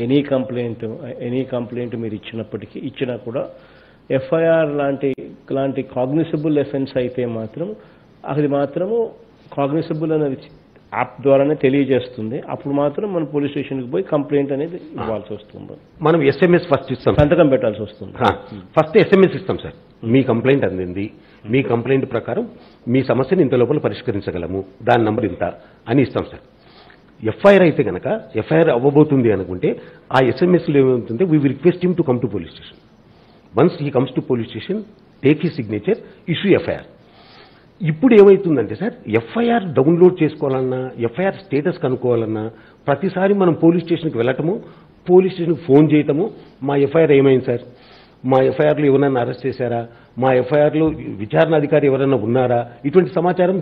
Any complaint మీరు ఇచ్చినా కూడా ఎఫ్ఐఆర్ లాంటి కాగ్నిసబుల్ ఎఫెన్స్ అయితే మాత్రం అది మాత్రము కాగ్నిసబుల్ అనేది యాప్ ద్వారానే తెలియజేస్తుంది. అప్పుడు మాత్రం మనం పోలీస్ స్టేషన్కి పోయి కంప్లైంట్ అనేది ఇవ్వాల్సి వస్తుంది. మనం ఎస్ఎంఎస్ ఫస్ట్ ఇస్తాం, సంతకం పెట్టాల్సి వస్తుంది. ఫస్ట్ ఎస్ఎంఎస్ ఇస్తాం సార్, మీ కంప్లైంట్ అందింది, మీ కంప్లైంట్ ప్రకారం మీ సమస్యను ఇంత లోపల పరిష్కరించగలము, దాని నంబర్ ఇంత అని ఇస్తాం సార్. ఎఫ్ఐఆర్ అయితే కనుక ఎఫ్ఐఆర్ అవ్వబోతుంది అనుకుంటే ఆ ఎస్ఎంఎస్లో ఏమవుతుంటే we will request him to come to police station. Once he comes to police station, take he signature, issue FIR. ఇప్పుడు ఏమవుతుందంటే సార్, ఎఫ్ఐఆర్ డౌన్లోడ్ చేసుకోవాలన్నా, ఎఫ్ఐఆర్ స్టేటస్ కనుక్కోవాలన్నా ప్రతిసారి మనం పోలీస్ స్టేషన్కి వెళ్ళటము, పోలీస్ స్టేషన్కి ఫోన్ చేయటము, మా ఎఫ్ఐఆర్ ఏమైంది సార్, మా ఎఫ్ఐఆర్లో ఎవరన్నా అరెస్ట్ చేశారా, మా ఎఫ్ఐఆర్లో విచారణాధికారి ఎవరన్నా ఉన్నారా, ఇటువంటి సమాచారం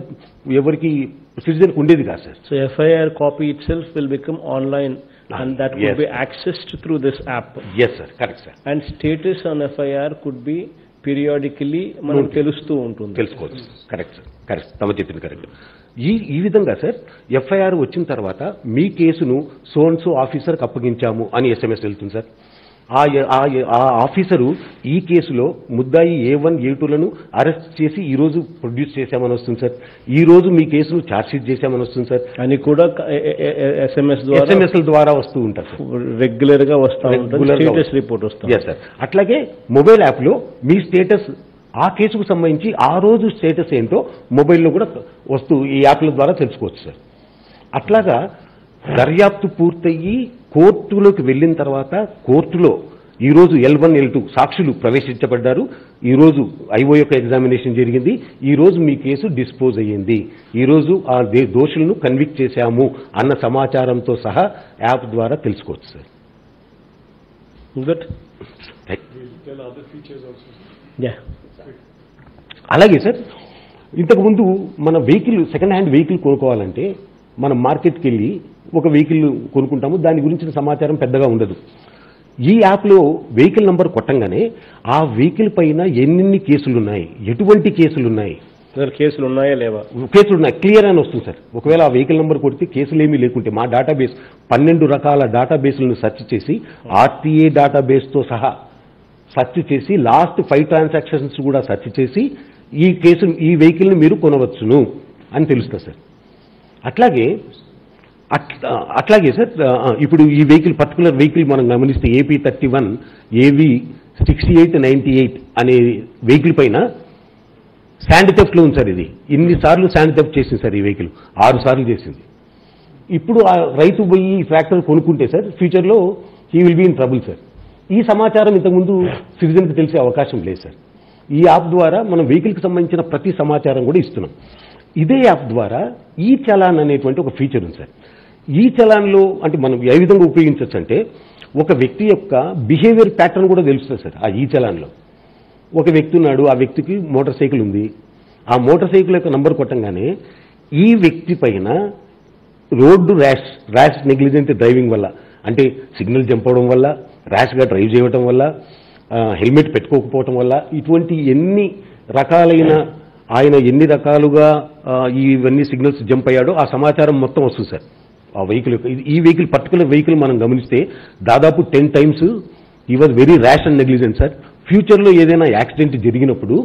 ఎవరికి సిటిజన్కి ఉండేది కాదు sir. So FIR copy it self will become online and that could be accessed through this app. Yes sir, correct sir. And status on FIR could be periodically మనం తెలుస్తూ ఉంటుంది, తెలుసుకోవచ్చు. కరెక్ట్ సార్, కరెక్ట్, తమ చెప్పింది correct. ఈ విధంగా sir FIR వచ్చిన తర్వాత మీ కేసును సో అండ్ సో ఆఫీసర్కి అప్పగించాము అని ఎస్ఎంఎస్ వెళ్తుంది సార్. ఆ ఆఫీసరు ఈ కేసులో ముద్దాయి A1 A2లను అరెస్ట్ చేసి ఈ రోజు ప్రొడ్యూస్ చేశామని వస్తుంది సార్, ఈ రోజు మీ కేసును ఛార్జ్షీట్ చేశామని వస్తుంది సార్ అని కూడా ఎస్ఎంఎస్ ద్వారా వస్తూ ఉంటారు సార్, రెగ్యులర్ గా స్టేటస్ రిపోర్ట్ వస్తుంది సార్. అట్లాగే మొబైల్ యాప్లో మీ స్టేటస్ ఆ కేసుకు సంబంధించి ఆ రోజు స్టేటస్ ఏంటో మొబైల్లో కూడా వస్తూ ఈ యాప్ల ద్వారా తెలుసుకోవచ్చు సార్. అట్లాగా దర్యాప్తు పూర్తయ్యి కోర్టులోకి వెళ్ళిన తర్వాత కోర్టులో ఈరోజు L1 L2 సాక్షులు ప్రవేశించబడ్డారు, ఈరోజు ఐఓ యొక్క ఎగ్జామినేషన్ జరిగింది, ఈరోజు మీ కేసు డిస్పోజ్ అయ్యింది, ఈరోజు ఆ దోషులను కన్విక్ట్ చేశాము అన్న సమాచారంతో సహా యాప్ ద్వారా తెలుసుకోవచ్చు సార్. అలాగే సార్, ఇంతకుముందు మన వెహికల్ సెకండ్ హ్యాండ్ వెహికల్ కొనుక్కోవాలంటే మనం మార్కెట్కి వెళ్ళి ఒక వెహికల్ కొనుక్కుంటాము, దాని గురించిన సమాచారం పెద్దగా ఉండదు. ఈ యాప్లో వెహికల్ నంబర్ కొట్టంగానే ఆ వెహికల్ పైన ఎన్ని కేసులు ఉన్నాయి, ఎటువంటి కేసులు ఉన్నాయి, కేసులు ఉన్నాయా లేవా, కేసులు ఉన్నాయి క్లియర్ అని వస్తుంది సార్. ఒకవేళ ఆ వెహికల్ నెంబర్ కొడితే కేసులు ఏమీ లేకుంటే మా డేటాబేస్ 12 రకాల డేటాబేస్లను సెర్చ్ చేసి ఆర్టీఏ డేటాబేస్తో సహా సెర్చ్ చేసి లాస్ట్ 5 ట్రాన్సాక్షన్స్ కూడా సెర్చ్ చేసి ఈ వెహికల్ని మీరు కొనవచ్చును అని తెలుస్తుంది సార్. అట్లాగే సార్ ఇప్పుడు ఈ వెహికల్ పర్టికులర్ వెహికల్ మనం గమనిస్తే AP31 AV 6898 అనే వెహికల్ పైన శాండ్ థెఫ్ట్ లో ఉంది సార్. ఇది ఇన్నిసార్లు శాండ్ థెఫ్ట్ చేసింది సార్, ఈ వెహికల్ 6 సార్లు చేసింది. ఇప్పుడు ఆ రైతు పోయి ట్రాక్టర్ కొనుక్కుంటే సార్ ఫ్యూచర్లో he will be in trouble sir. ఈ సమాచారం ఇంతకుముందు సిటిజన్కి తెలిసే అవకాశం లేదు సార్. ఈ యాప్ ద్వారా మనం వెహికల్కి సంబంధించిన ప్రతి సమాచారం కూడా ఇస్తున్నాం. ఇదే యాప్ ద్వారా ఈ చలాన్ అనేటువంటి ఒక ఫీచర్ ఉంది సార్. ఈ చలాన్లో అంటే మనం ఏ విధంగా ఉపయోగించవచ్చు అంటే ఒక వ్యక్తి యొక్క బిహేవియర్ ప్యాటర్న్ కూడా తెలుస్తుంది సార్. ఆ ఈ చలాన్లో ఒక వ్యక్తి ఉన్నాడు, ఆ వ్యక్తికి మోటార్ సైకిల్ ఉంది, ఆ మోటార్ సైకిల్ యొక్క నంబర్ కొట్టంగానే ఈ వ్యక్తి పైన రోడ్డు ర్యాష్ నెగ్లిజెంట్ డ్రైవింగ్ వల్ల అంటే సిగ్నల్ జంప్ అవడం వల్ల, ర్యాష్గా డ్రైవ్ చేయడం వల్ల, హెల్మెట్ పెట్టుకోకపోవటం వల్ల ఇటువంటి ఎన్ని రకాలైన ఆయన ఎన్ని రకాలుగా ఇవన్నీ సిగ్నల్స్ జంప్ అయ్యాడో ఆ సమాచారం మొత్తం వస్తుంది సార్ ఆ వెహికల్ యొక్క. ఈ వెహికల్ పర్టికులర్ వెహికల్ మనం గమనిస్తే దాదాపు 10 times ఈ was very rash and negligent sir. ఫ్యూచర్లో ఏదైనా యాక్సిడెంట్ జరిగినప్పుడు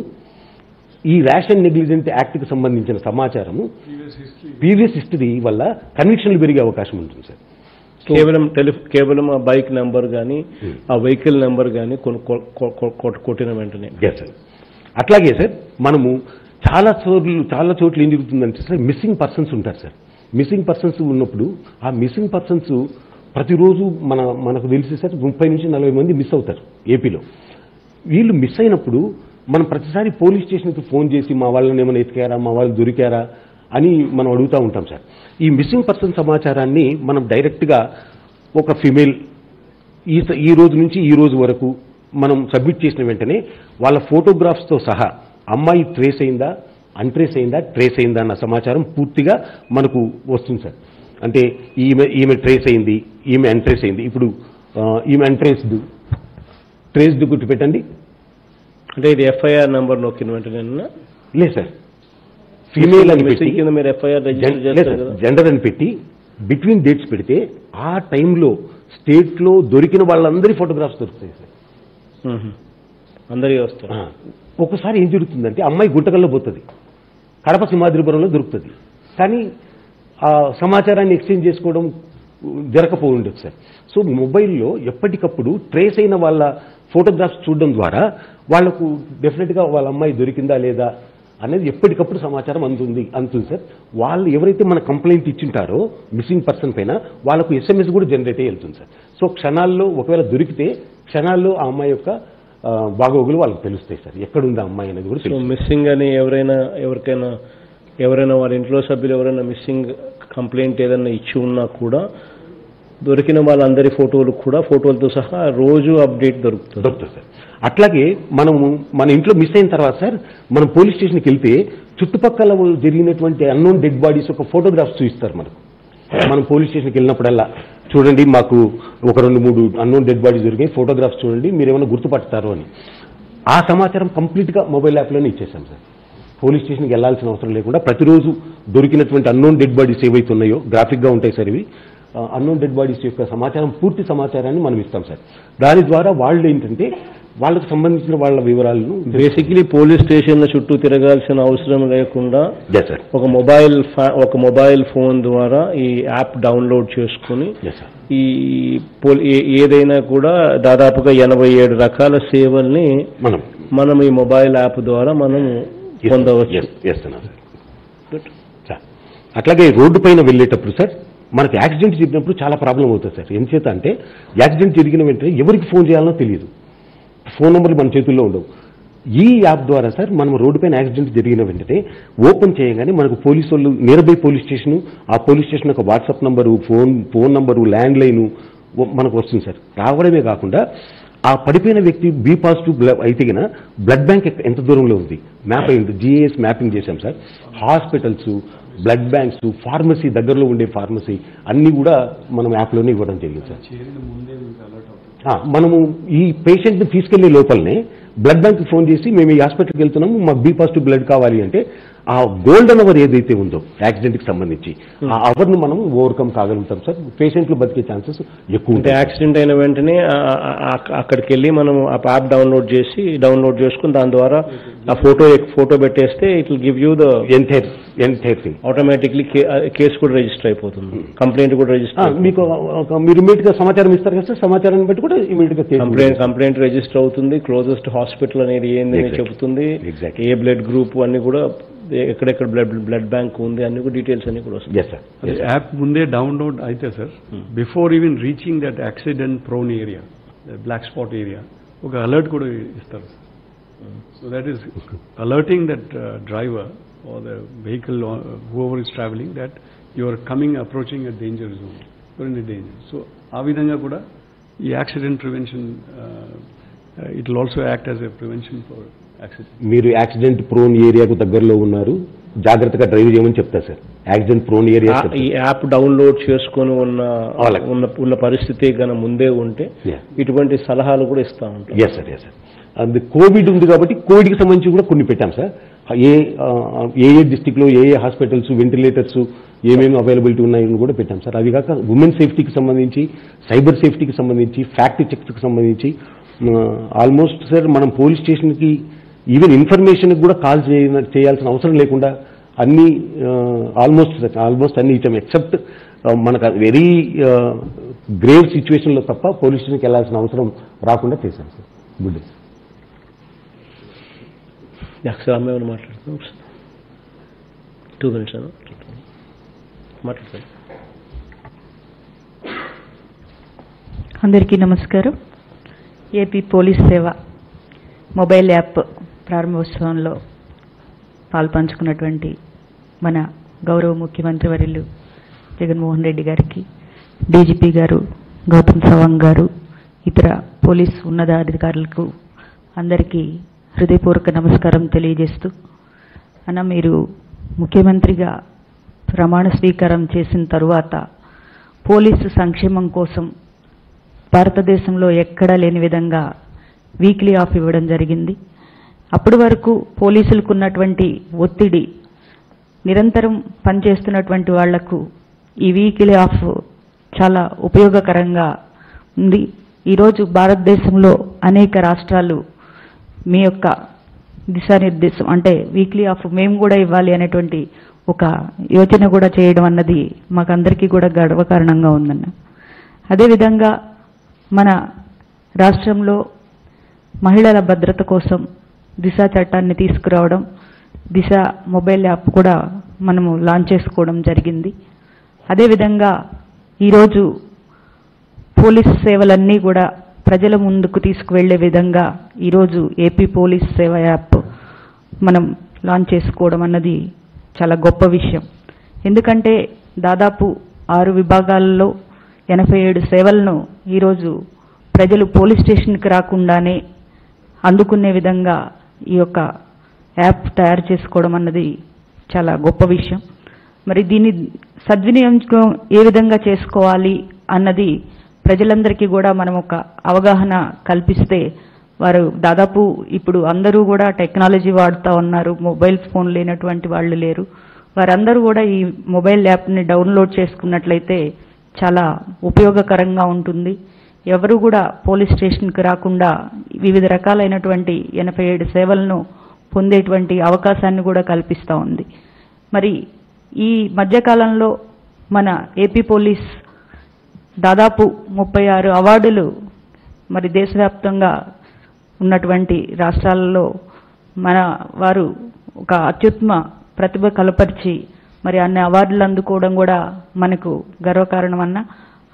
ఈ ర్యాష్ అండ్ నెగ్లిజెంట్ యాక్ట్కి సంబంధించిన సమాచారము ప్రీవియస్ హిస్టరీ వల్ల కన్విక్షన్లు పెరిగే అవకాశం ఉంటుంది సార్. కేవలం ఆ బైక్ నెంబర్ కానీ ఆ వెహికల్ నెంబర్ కానీ కొట్టిన వెంటనే సార్. అట్లాగే సార్ మనము చాలా చోట్ల ఏం జరుగుతుందంటే సార్ మిస్సింగ్ పర్సన్స్ ఉంటారు సార్. మిస్సింగ్ పర్సన్స్ ఉన్నప్పుడు ఆ మిస్సింగ్ పర్సన్స్ ప్రతిరోజు మనకు తెలిసి సార్ 30 నుంచి 40 మంది మిస్ అవుతారు ఏపీలో. వీళ్ళు మిస్ అయినప్పుడు మనం ప్రతిసారి పోలీస్ స్టేషన్కి ఫోన్ చేసి మా వాళ్ళని ఏమైనా ఎతికారా, మా వాళ్ళు దొరికారా అని మనం అడుగుతూ ఉంటాం సార్. ఈ మిస్సింగ్ పర్సన్ సమాచారాన్ని మనం డైరెక్ట్గా ఒక ఫిమేల్ ఈ రోజు నుంచి ఈ రోజు వరకు మనం సబ్మిట్ చేసిన వెంటనే వాళ్ళ ఫోటోగ్రాఫ్స్తో సహా అమ్మాయి ట్రేస్ అయిందా, అన్ట్రేస్ అయిందా, ట్రేస్ అయిందా అన్న సమాచారం పూర్తిగా మనకు వస్తుంది సార్. అంటే ఈమె ట్రేస్ అయింది, ఈమె అన్ట్రేస్ అయింది. ఇప్పుడు ఈమె ట్రేస్డ్ గుర్తు పెట్టండి. అంటే ఇది ఎఫ్ఐఆర్ నెంబర్ నొక్కిన వెంటనే లేదు సార్, ఫీమేల్ అని పెట్టి మీరు ఎఫ్ఐఆర్ జెండర్ అని పెట్టి బిట్వీన్ డేట్స్ పెడితే ఆ టైంలో స్టేట్లో దొరికిన వాళ్ళందరి ఫోటోగ్రాఫ్స్ దొరుకుతాయి సార్. అందరికీ వస్తారు. ఒకసారి ఏం జరుగుతుందంటే అమ్మాయి గుంటకల్లో పోతుంది, కడప సింహాద్రిపురంలో దొరుకుతుంది, కానీ ఆ సమాచారాన్ని ఎక్స్చేంజ్ చేసుకోవడం జరగకపోయిండదు సార్. సో మొబైల్లో ఎప్పటికప్పుడు ట్రేస్ అయిన వాళ్ళ ఫోటోగ్రాఫ్స్ చూడడం ద్వారా వాళ్లకు డెఫినెట్గా వాళ్ళ అమ్మాయి దొరికిందా లేదా అనేది ఎప్పటికప్పుడు సమాచారం అందుతుంది సార్. వాళ్ళు ఎవరైతే మన కంప్లైంట్ ఇచ్చింటారో మిస్సింగ్ పర్సన్ పైన వాళ్ళకు SMS కూడా జనరేట్ అయ్యి వెళ్తుంది సార్. సో క్షణాల్లో ఒకవేళ దొరికితే క్షణాల్లో ఆ అమ్మాయి యొక్క బాగోగులు వాళ్ళకి తెలుస్తాయి సార్, ఎక్కడుంది ఆ అమ్మాయి అనేది కూడా. సో మిస్సింగ్ అని ఎవరైనా వాళ్ళ ఇంట్లో సభ్యులు ఎవరైనా మిస్సింగ్ కంప్లైంట్ ఏదైనా ఇచ్చి ఉన్నా కూడా దొరికిన వాళ్ళందరి ఫోటోలతో సహా రోజు అప్డేట్ దొరుకుతుంది సార్. అట్లాగే మన ఇంట్లో మిస్ అయిన తర్వాత సార్ మనం పోలీస్ స్టేషన్కి వెళ్తే చుట్టుపక్కల జరిగినటువంటి అన్నోన్ డెడ్ బాడీస్ ఒక ఫోటోగ్రాఫ్స్ చూపిస్తారు మనకు. మనం పోలీస్ స్టేషన్కి వెళ్ళినప్పుడల్లా చూడండి మాకు ఒక 2-3 అన్నోన్ డెడ్ బాడీస్ దొరికాయి, ఫోటోగ్రాఫ్స్ చూడండి మీరు ఏమైనా గుర్తుపడతారు అని. ఆ సమాచారం కంప్లీట్గా మొబైల్ యాప్లోనే ఇచ్చేసాం సార్. పోలీస్ స్టేషన్కి వెళ్లాల్సిన అవసరం లేకుండా ప్రతిరోజు దొరికినటువంటి అన్నోన్ డెడ్ బాడీస్ ఏవైతే ఉన్నాయో గ్రాఫిక్గా ఉంటాయి సార్ ఇవి. అన్నోన్ డెడ్ బాడీస్ యొక్క సమాచారం పూర్తి సమాచారాన్ని మనం ఇస్తాం సార్. దాని ద్వారా వాళ్ళు ఏంటంటే వాళ్ళకు సంబంధించిన వాళ్ళ వివరాలను బేసిక్లీ పోలీస్ స్టేషన్ల చుట్టూ తిరగాల్సిన అవసరం లేకుండా ఒక మొబైల్ ఫోన్ ద్వారా ఈ యాప్ డౌన్లోడ్ చేసుకుని ఈ ఏదైనా కూడా దాదాపుగా 87 రకాల సేవల్ని మనం ఈ మొబైల్ యాప్ ద్వారా మనం పొందవచ్చు. అట్లాగే రోడ్డు పైన వెళ్ళేటప్పుడు సార్ మనకు యాక్సిడెంట్ జరిగినప్పుడు చాలా ప్రాబ్లం అవుతుంది సార్. ఎంచేత అంటే యాక్సిడెంట్ జరిగిన వెంటనే ఎవరికి ఫోన్ చేయాలనో తెలియదు, ఫోన్ నెంబర్లు మన చేతుల్లో ఉండవు. ఈ యాప్ ద్వారా సార్ మనం రోడ్డు పైన యాక్సిడెంట్ జరిగిన వెంటనే ఓపెన్ చేయగానే మనకు పోలీసు వాళ్ళు నియర్ బై పోలీస్ స్టేషన్, ఆ పోలీస్ స్టేషన్ యొక్క WhatsApp number, phone number, land line మనకు వస్తుంది సార్. రావడమే కాకుండా ఆ పడిపోయిన వ్యక్తి బి పాజిటివ్ అయితే గిన బ్లడ్ బ్యాంక్ ఎంత దూరంలో ఉంది మ్యాప్ అయింది, GIS మ్యాపింగ్ చేశాం sir. Hospitals, blood banks, pharmacy, దగ్గరలో ఉండే ఫార్మసీ అన్నీ కూడా మనం యాప్లోనే ఇవ్వడం జరిగింది సార్. మనము ఈ పేషెంట్ని తీసుకెళ్లే లోపలనే బ్లడ్ బ్యాంక్కి ఫోన్ చేసి మేము ఈ హాస్పిటల్కి వెళ్తున్నాము, మాకు బి పాజిటివ్ బ్లడ్ కావాలి అంటే ఆ గోల్డెన్ అవర్ ఏదైతే ఉందో యాక్సిడెంట్కి సంబంధించి ఆ అవర్ను మనం ఓవర్కమ్ కాగలుగుతాం సార్. పేషెంట్లు బతికే ఛాన్సెస్ ఎక్కువ ఉంటాయి. యాక్సిడెంట్ అయిన వెంటనే అక్కడికి వెళ్ళి మనం ఆ యాప్ డౌన్లోడ్ చేసుకుని దాని ద్వారా ఆ ఫోటో పెట్టేస్తే it will give you the entire thing. Automatically case కూడా రిజిస్టర్ అయిపోతుంది, కంప్లైంట్ కూడా రిజిస్టర్. మీరు ఇమీడియట్ గా సమాచారం ఇస్తారు కదా సార్, సమాచారాన్ని బట్టి కూడా ఇమీడియట్ గా కంప్లైంట్ రిజిస్టర్ అవుతుంది. క్లోజెస్ట్ హాస్పిటల్ అనేది ఏందని చెబుతుంది, ఏ బ్లడ్ గ్రూప్ అన్ని కూడా, ఎక్కడెక్కడ బ్లడ్ బ్యాంక్ ఉంది అన్ని కూడా డీటెయిల్స్ అన్ని కూడా వస్తాయి. యాప్ ముందే డౌన్లోడ్ అయితే sir before even reaching that accident prone area, black spot area, ఒక అలర్ట్ కూడా ఇస్తారు sir. So that is alerting that driver or the vehicle or whoever is traveling that you are approaching a danger zone, you are in a danger. So ఆ విధంగా కూడా ఈ accident prevention it will also act as a prevention for accident. మీరు accident prone ఏరియాకు దగ్గరలో ఉన్నారు, జాగ్రత్తగా drive చేయమని చెప్తారు సార్. యాక్సిడెంట్ ప్రోన్ ఏరియా ఈ యాప్ డౌన్లోడ్ చేసుకొని ఉన్న పరిస్థితి కన్నా ముందే ఉంటే ఇటువంటి సలహాలు కూడా ఇస్తా ఉంటాం. Yes sir. అది కోవిడ్ ఉంది కాబట్టి కోవిడ్కి సంబంధించి కూడా కొన్ని పెట్టాం సార్. ఏ డిస్టిక్లో ఏ హాస్పిటల్స్, వెంటిలేటర్స్ ఏమేమి అవైలబిలిటీ ఉన్నాయని కూడా పెట్టాం సార్. అవి కాక ఉమెన్ సేఫ్టీకి సంబంధించి, సైబర్ సేఫ్టీకి సంబంధించి, ఫ్యాక్ట్ చెక్స్కి సంబంధించి ఆల్మోస్ట్ సార్ మనం పోలీస్ స్టేషన్కి ఈవెన్ ఇన్ఫర్మేషన్కి కూడా కాల్ చేయాల్సిన అవసరం లేకుండా అన్ని ఆల్మోస్ట్ అన్ని ఇచ్చాం. ఎక్సెప్ట్ మనకు వెరీ గ్రేవ్ సిచ్యువేషన్లో తప్ప పోలీస్ స్టేషన్కి వెళ్ళాల్సిన అవసరం రాకుండా చేశాం సార్. Good day. అమ్మాయి మాట్లాడుతాం 2 minutes మాట్లాడతాను. అందరికీ నమస్కారం. AP police Seva mobile app ప్రారంభోత్సవంలో పాల్పంచుకున్నటువంటి మన గౌరవ ముఖ్యమంత్రి వర్యులు జగన్మోహన్ రెడ్డి గారికి, డీజీపీ గారు గౌతమ్ సవాంగ్ గారు, ఇతర పోలీస్ ఉన్నతాధికారులకు అందరికీ హృదయపూర్వక నమస్కారం తెలియజేస్తూ, అన్న మీరు ముఖ్యమంత్రిగా ప్రమాణ స్వీకారం చేసిన తరువాత పోలీసు సంక్షేమం కోసం భారతదేశంలో ఎక్కడా లేని విధంగా వీక్లీ ఆఫ్ ఇవ్వడం జరిగింది. అప్పటి వరకు పోలీసులకు ఉన్నటువంటి ఒత్తిడి, నిరంతరం పనిచేస్తున్నటువంటి వాళ్లకు ఈ వీక్లీ ఆఫ్ చాలా ఉపయోగకరంగా ఉంది. ఈరోజు భారతదేశంలో అనేక రాష్ట్రాలు మీ యొక్క దిశానిర్దేశం అంటే వీక్లీ ఆఫ్ మేము కూడా ఇవ్వాలి అనేటువంటి ఒక యోచన కూడా చేయడం అన్నది మాకందరికీ కూడా గర్వకారణంగా ఉందన్న. అదేవిధంగా మన రాష్ట్రంలో మహిళల భద్రత కోసం దిశ చట్టాన్ని తీసుకురావడం, దిశ మొబైల్ యాప్ కూడా మనము లాంచ్ చేసుకోవడం జరిగింది. అదేవిధంగా ఈరోజు పోలీస్ సేవలన్నీ కూడా ప్రజల ముందుకు తీసుకువెళ్లే విధంగా ఈరోజు ఏపీ పోలీస్ సేవ యాప్ మనం లాంచ్ చేసుకోవడం అన్నది చాలా గొప్ప విషయం. ఎందుకంటే దాదాపు 6 విభాగాల్లో 87 సేవలను ఈరోజు ప్రజలు పోలీస్ స్టేషన్కి రాకుండానే అందుకునే విధంగా ఈ యొక్క యాప్ తయారు చేసుకోవడం అన్నది చాలా గొప్ప విషయం. మరి దీన్ని సద్వినియోగం ఏ విధంగా చేసుకోవాలి అన్నది ప్రజలందరికీ కూడా మనం ఒక అవగాహన కల్పిస్తే వారు దాదాపు ఇప్పుడు అందరూ కూడా టెక్నాలజీ వాడుతూ ఉన్నారు. మొబైల్ ఫోన్ లేనటువంటి వాళ్ళు లేరు. వారందరూ కూడా ఈ మొబైల్ యాప్ని డౌన్లోడ్ చేసుకున్నట్లయితే చాలా ఉపయోగకరంగా ఉంటుంది. ఎవరు కూడా పోలీస్ స్టేషన్కి రాకుండా వివిధ రకాలైనటువంటి 87 సేవలను పొందేటువంటి అవకాశాన్ని కూడా కల్పిస్తూ ఉంది. మరి ఈ మధ్యకాలంలో మన ఏపీ పోలీస్ దాదాపు 36 అవార్డులు మరి దేశవ్యాప్తంగా ఉన్నటువంటి రాష్ట్రాలలో మన వారు ఒక అత్యుత్తమ ప్రతిభ కనపరిచి మరి అన్ని అవార్డులు అందుకోవడం కూడా మనకు గర్వకారణం అన్న.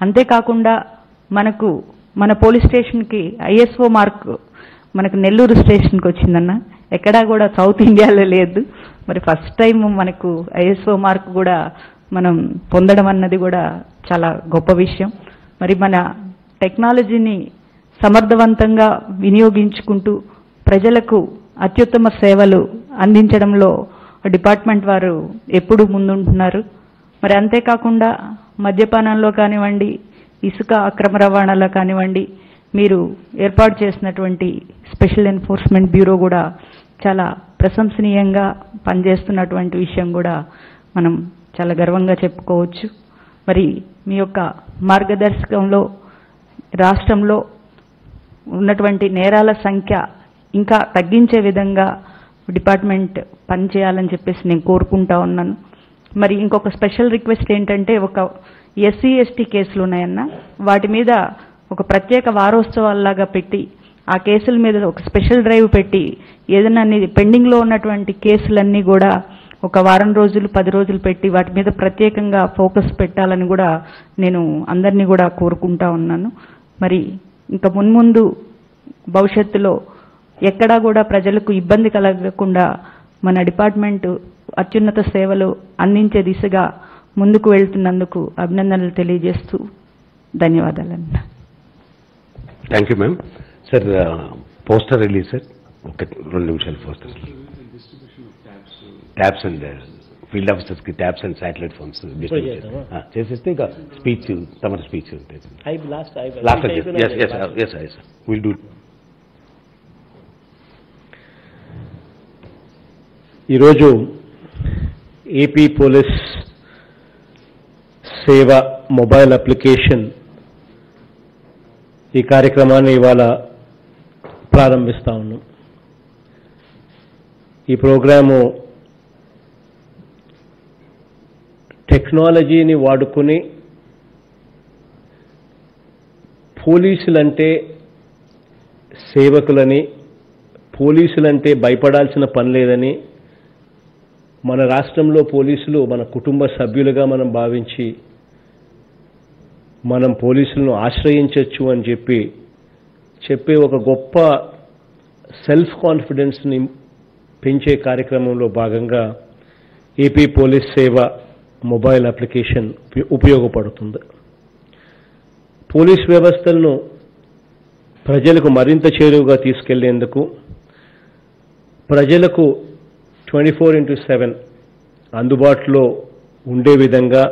అంతేకాకుండా మనకు మన పోలీస్ స్టేషన్కి ఐఎస్ఓ మార్క్ మనకు నెల్లూరు స్టేషన్కి వచ్చిందన్న. ఎక్కడా కూడా సౌత్ ఇండియాలో లేదు. మరి ఫస్ట్ టైం మనకు ఐఎస్ఓ మార్క్ కూడా మనం పొందడం అన్నది కూడా చాలా గొప్ప విషయం. మరి మన టెక్నాలజీని సమర్థవంతంగా వినియోగించుకుంటూ ప్రజలకు అత్యుత్తమ సేవలు అందించడంలో డిపార్ట్మెంట్ వారు ఎప్పుడూ ముందుంటున్నారు. మరి అంతేకాకుండా మద్యపానంలో కానివ్వండి, ఇసుక అక్రమ రవాణాలో కానివ్వండి, మీరు ఏర్పాటు చేసినటువంటి స్పెషల్ ఎన్ఫోర్స్మెంట్ బ్యూరో కూడా చాలా ప్రశంసనీయంగా పనిచేస్తున్నటువంటి విషయం కూడా మనం చాలా గర్వంగా చెప్పుకోవచ్చు. మరి మీ యొక్క మార్గదర్శకంలో రాష్ట్రంలో ఉన్నటువంటి నేరాల సంఖ్య ఇంకా తగ్గించే విధంగా డిపార్ట్మెంట్ పనిచేయాలని చెప్పేసి నేను కోరుకుంటా ఉన్నాను. మరి ఇంకొక స్పెషల్ రిక్వెస్ట్ ఏంటంటే, ఒక ఎస్సీ ఎస్టీ కేసులు ఉన్నాయన్న, వాటి మీద ఒక ప్రత్యేక వారోత్సవాల్లాగా పెట్టి ఆ కేసుల మీద ఒక స్పెషల్ డ్రైవ్ పెట్టి ఏదైనా పెండింగ్లో ఉన్నటువంటి కేసులన్నీ కూడా ఒక వారం రోజులు 10 రోజులు పెట్టి వాటి మీద ప్రత్యేకంగా ఫోకస్ పెట్టాలని కూడా నేను అందరినీ కూడా కోరుకుంటా ఉన్నాను. మరి ఇంకా మున్ముందు భవిష్యత్తులో ఎక్కడా కూడా ప్రజలకు ఇబ్బంది కలగకుండా మన డిపార్ట్మెంటు అత్యున్నత సేవలు అందించే దిశగా ముందుకు వెళ్తున్నందుకు అభినందనలు తెలియజేస్తూ ధన్యవాదాలన్న. Thank you ma'am. Sir poster release sir, ఒక 2 నిమిషాలు పోస్టర్ ట్యాబ్స్ అండ్ ఫీల్డ్ ఆఫీసర్స్కి ట్యాబ్స్ అండ్ శాటిలైట్ ఫోన్స్ చేసేస్తే ఇక స్పీచ్ తమ స్పీచ్ ఉంటుంది. Will do. ఈరోజు AP police Seva mobile application ఈ కార్యక్రమాన్ని ఇవాళ ప్రారంభిస్తా ఉన్నాం. ఈ ప్రోగ్రాము టెక్నాలజీని వాడుకుని పోలీసులంటే సేవకులని, పోలీసులంటే భయపడాల్సిన పని లేదని, మన రాష్ట్రంలో పోలీసులు మన కుటుంబ సభ్యులుగా మనం భావించి మనం పోలీసులను ఆశ్రయించవచ్చు అని చెప్పే ఒక గొప్ప సెల్ఫ్ కాన్ఫిడెన్స్ని పెంచే కార్యక్రమంలో భాగంగా AP police Seva mobile application ఉపయోగపడుతుంది. పోలీస్ వ్యవస్థలను ప్రజలకు మరింత చేరువుగా తీసుకెళ్లేందుకు, ప్రజలకు 24/7 అందుబాటులో ఉండే విధంగా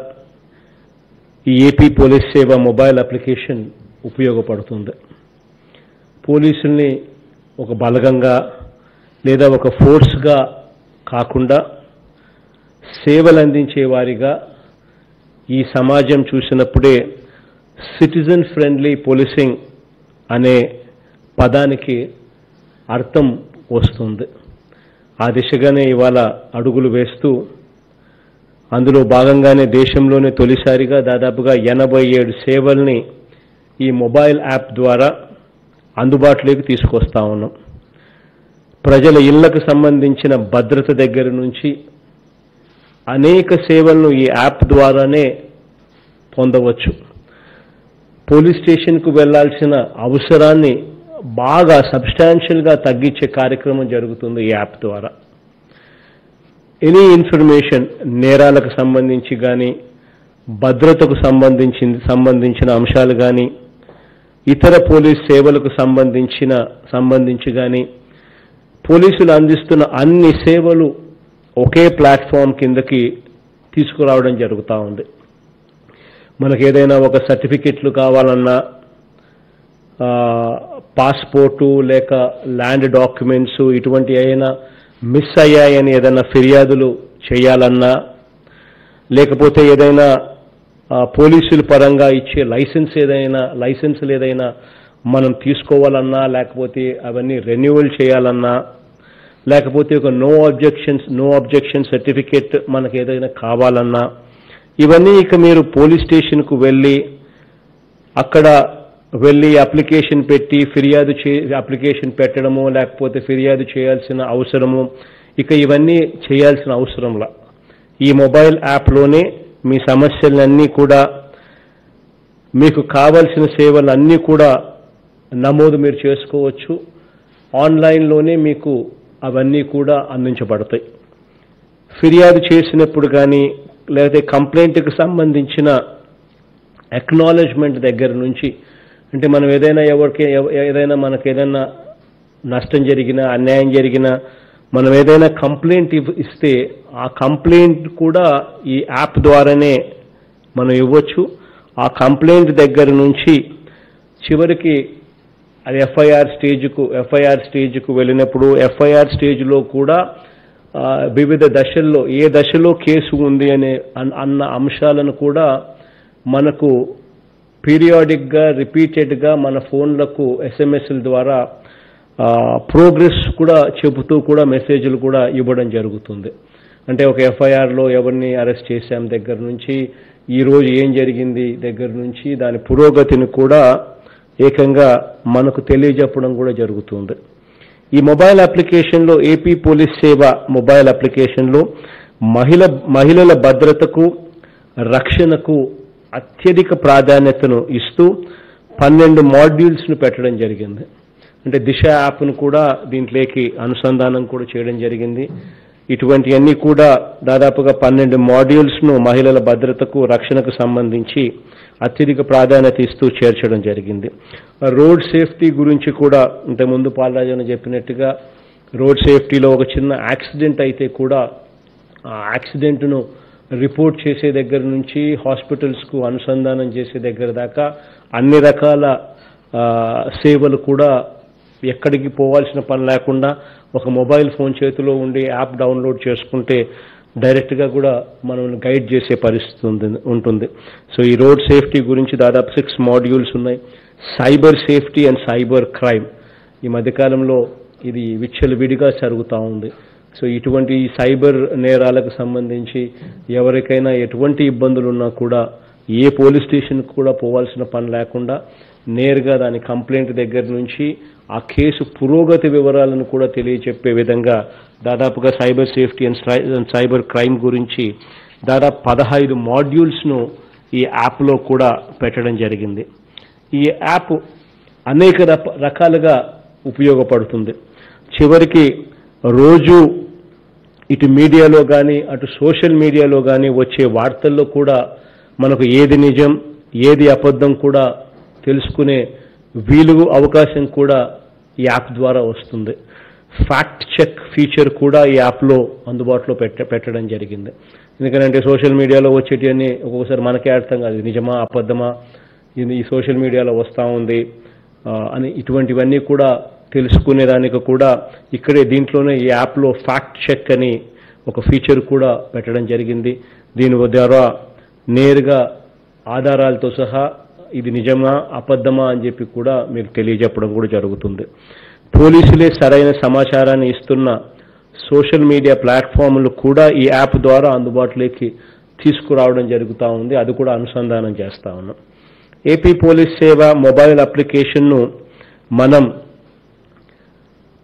ఈ AP police Seva mobile application ఉపయోగపడుతుంది. పోలీసుల్ని ఒక బలగంగా లేదా ఒక ఫోర్స్గా కాకుండా సేవలు అందించే వారిగా ఈ సమాజం చూసినప్పుడే సిటిజన్ ఫ్రెండ్లీ పోలీసింగ్ అనే పదానికి అర్థం వస్తుంది. ఆ దిశగానే ఇవాళ అడుగులు వేస్తూ అందులో భాగంగానే దేశంలోనే తొలిసారిగా దాదాపుగా 87 సేవల్ని ఈ మొబైల్ యాప్ ద్వారా అందుబాటులోకి తీసుకొస్తా ఉన్నాం. ప్రజల ఇళ్లకు సంబంధించిన భద్రత దగ్గర నుంచి అనేక సేవలను ఈ యాప్ ద్వారానే పొందవచ్చు. పోలీస్ స్టేషన్కు వెళ్లాల్సిన అవసరాన్ని బాగా సబ్స్టాన్షియల్గా తగ్గించే కార్యక్రమం జరుగుతుంది ఈ యాప్ ద్వారా. ఎనీ ఇన్ఫర్మేషన్ నేరాలకు సంబంధించి కానీ, భద్రతకు సంబంధించిన అంశాలు కానీ, ఇతర పోలీస్ సేవలకు సంబంధించి కానీ, పోలీసులు అందిస్తున్న అన్ని సేవలు ఒకే ప్లాట్ఫామ్ కిందకి తీసుకురావడం జరుగుతూ ఉంది. మనకు ఏదైనా ఒక సర్టిఫికెట్లు కావాలన్నా, పాస్పోర్టు లేక ల్యాండ్ డాక్యుమెంట్స్ ఇటువంటి అయినా మిస్ అయ్యాయని ఏదైనా ఫిర్యాదులు చేయాలన్నా, లేకపోతే ఏదైనా పోలీసుల పరంగా ఇచ్చే లైసెన్సులు ఏదైనా మనం తీసుకోవాలన్నా, లేకపోతే అవన్నీ రెన్యువల్ చేయాలన్నా, లేకపోతే ఒక నో అబ్జెక్షన్ సర్టిఫికేట్ మనకు ఏదైనా కావాలన్నా, ఇవన్నీ ఇక మీరు పోలీస్ స్టేషన్కు అక్కడ వెళ్ళి అప్లికేషన్ పెట్టి అప్లికేషన్ పెట్టడము, లేకపోతే ఫిర్యాదు చేయాల్సిన అవసరము, ఇక ఇవన్నీ చేయాల్సిన అవసరంలా ఈ మొబైల్ యాప్లోనే మీ సమస్యలన్నీ కూడా, మీకు కావాల్సిన సేవలన్నీ కూడా నమోదు మీరు చేసుకోవచ్చు. ఆన్లైన్లోనే మీకు అవన్నీ కూడా అందించబడతాయి. ఫిర్యాదు చేసినప్పుడు కానీ, లేకపోతే కంప్లైంట్కి సంబంధించిన అక్నాలెడ్జ్మెంట్ దగ్గర నుంచి, అంటే మనం ఏదైనా మనకు ఏదైనా నష్టం జరిగినా, అన్యాయం జరిగినా, మనం ఏదైనా కంప్లైంట్ ఇస్తే ఆ కంప్లైంట్ కూడా ఈ యాప్ ద్వారానే మనం ఇవ్వచ్చు. ఆ కంప్లైంట్ దగ్గర నుంచి చివరికి అది ఎఫ్ఐఆర్ స్టేజ్కు వెళ్ళినప్పుడు ఎఫ్ఐఆర్ స్టేజ్లో కూడా వివిధ దశల్లో ఏ దశలో కేసు ఉంది అన్న అంశాలను కూడా మనకు పీరియాడిక్గా రిపీటెడ్గా మన ఫోన్లకు ఎస్ఎంఎస్ల ద్వారా ప్రోగ్రెస్ కూడా చెబుతూ కూడా మెసేజ్లు కూడా ఇవ్వడం జరుగుతుంది. అంటే ఒక ఎఫ్ఐఆర్లో ఎవరిని అరెస్ట్ చేశాం దగ్గర నుంచి, ఈరోజు ఏం జరిగింది దగ్గర నుంచి దాని పురోగతిని కూడా ఏకంగా మనకు తెలియజెప్పడం కూడా జరుగుతుంది. ఈ మొబైల్ అప్లికేషన్లో ఏపీ పోలీస్ సేవ మొబైల్ అప్లికేషన్లో మహిళల భద్రతకు రక్షణకు అత్యధిక ప్రాధాన్యతను ఇస్తూ 12 మాడ్యూల్స్ను పెట్టడం జరిగింది. అంటే దిశ యాప్ను కూడా దీంట్లోకి అనుసంధానం కూడా చేయడం జరిగింది. ఇటువంటివన్నీ కూడా దాదాపుగా 12 మాడ్యూల్స్ను మహిళల భద్రతకు రక్షణకు సంబంధించి అత్యధిక ప్రాధాన్యత ఇస్తూ చేర్చడం జరిగింది. రోడ్ సేఫ్టీ గురించి కూడా ఇంతకుముందు పాలరాజు చెప్పినట్టుగా రోడ్ సేఫ్టీలో ఒక చిన్న యాక్సిడెంట్ అయితే కూడా ఆ యాక్సిడెంట్ను రిపోర్ట్ చేసే దగ్గర నుంచి హాస్పిటల్స్కు అనుసంధానం చేసే దగ్గర దాకా అన్ని రకాల సేవలు కూడా ఎక్కడికి పోవాల్సిన పని లేకుండా ఒక మొబైల్ ఫోన్ చేతిలో ఉండి యాప్ డౌన్లోడ్ చేసుకుంటే డైరెక్ట్గా కూడా మనం గైడ్ చేసే పరిస్థితి ఉంటుంది. సో ఈ రోడ్ సేఫ్టీ గురించి దాదాపు 6 మాడ్యూల్స్ ఉన్నాయి. Cyber safety and cyber crime ఈ మధ్యకాలంలో ఇది విచ్చలవిడిగా జరుగుతూ ఉంది. సో ఇటువంటి సైబర్ నేరాలకు సంబంధించి ఎవరికైనా ఎటువంటి ఇబ్బందులు ఉన్నా కూడా ఏ పోలీస్ స్టేషన్కి కూడా పోవాల్సిన పని లేకుండా నేరుగా దాని కంప్లైంట్ దగ్గర నుంచి ఆ కేసు పురోగతి వివరాలను కూడా తెలియచెప్పే విధంగా దాదాపుగా cyber safety and cyber crime గురించి దాదాపు 15 మాడ్యూల్స్ను ఈ యాప్లో కూడా పెట్టడం జరిగింది. ఈ యాప్ అనేక రకాలుగా ఉపయోగపడుతుంది. చివరికి రోజు ఇటు మీడియాలో కానీ అటు సోషల్ మీడియాలో కానీ వచ్చే వార్తల్లో కూడా మనకు ఏది నిజం ఏది అబద్ధం కూడా తెలుసుకునే అవకాశం కూడా ఈ యాప్ ద్వారా వస్తుంది. ఫ్యాక్ట్ చెక్ ఫీచర్ కూడా ఈ యాప్లో అందుబాటులో పెట్టడం జరిగింది. ఎందుకంటే సోషల్ మీడియాలో వచ్చేటివన్నీ ఒక్కొక్కసారి మనకే అర్థం కాదు, నిజమా అబద్ధమా, ఇది ఈ సోషల్ మీడియాలో వస్తూ ఉంది అని ఇటువంటివన్నీ కూడా తెలుసుకునేదానికి కూడా ఇక్కడే దీంట్లోనే ఈ యాప్లో ఫ్యాక్ట్ చెక్ అని ఒక ఫీచర్ కూడా పెట్టడం జరిగింది. దీని ద్వారా నేరుగా ఆధారాలతో సహా ఇది నిజమా అబద్ధమా అని చెప్పి కూడా మీరు తెలియజెప్పడం కూడా జరుగుతుంది. పోలీసులే సరైన సమాచారాన్ని ఇస్తున్న సోషల్ మీడియా ప్లాట్ఫామ్లు కూడా ఈ యాప్ ద్వారా అందుబాటులోకి తీసుకురావడం జరుగుతూ ఉంది. అది కూడా అనుసంధానం చేస్తా ఉన్నాం. ఏపీ పోలీస్ సేవ మొబైల్ అప్లికేషన్ను మనం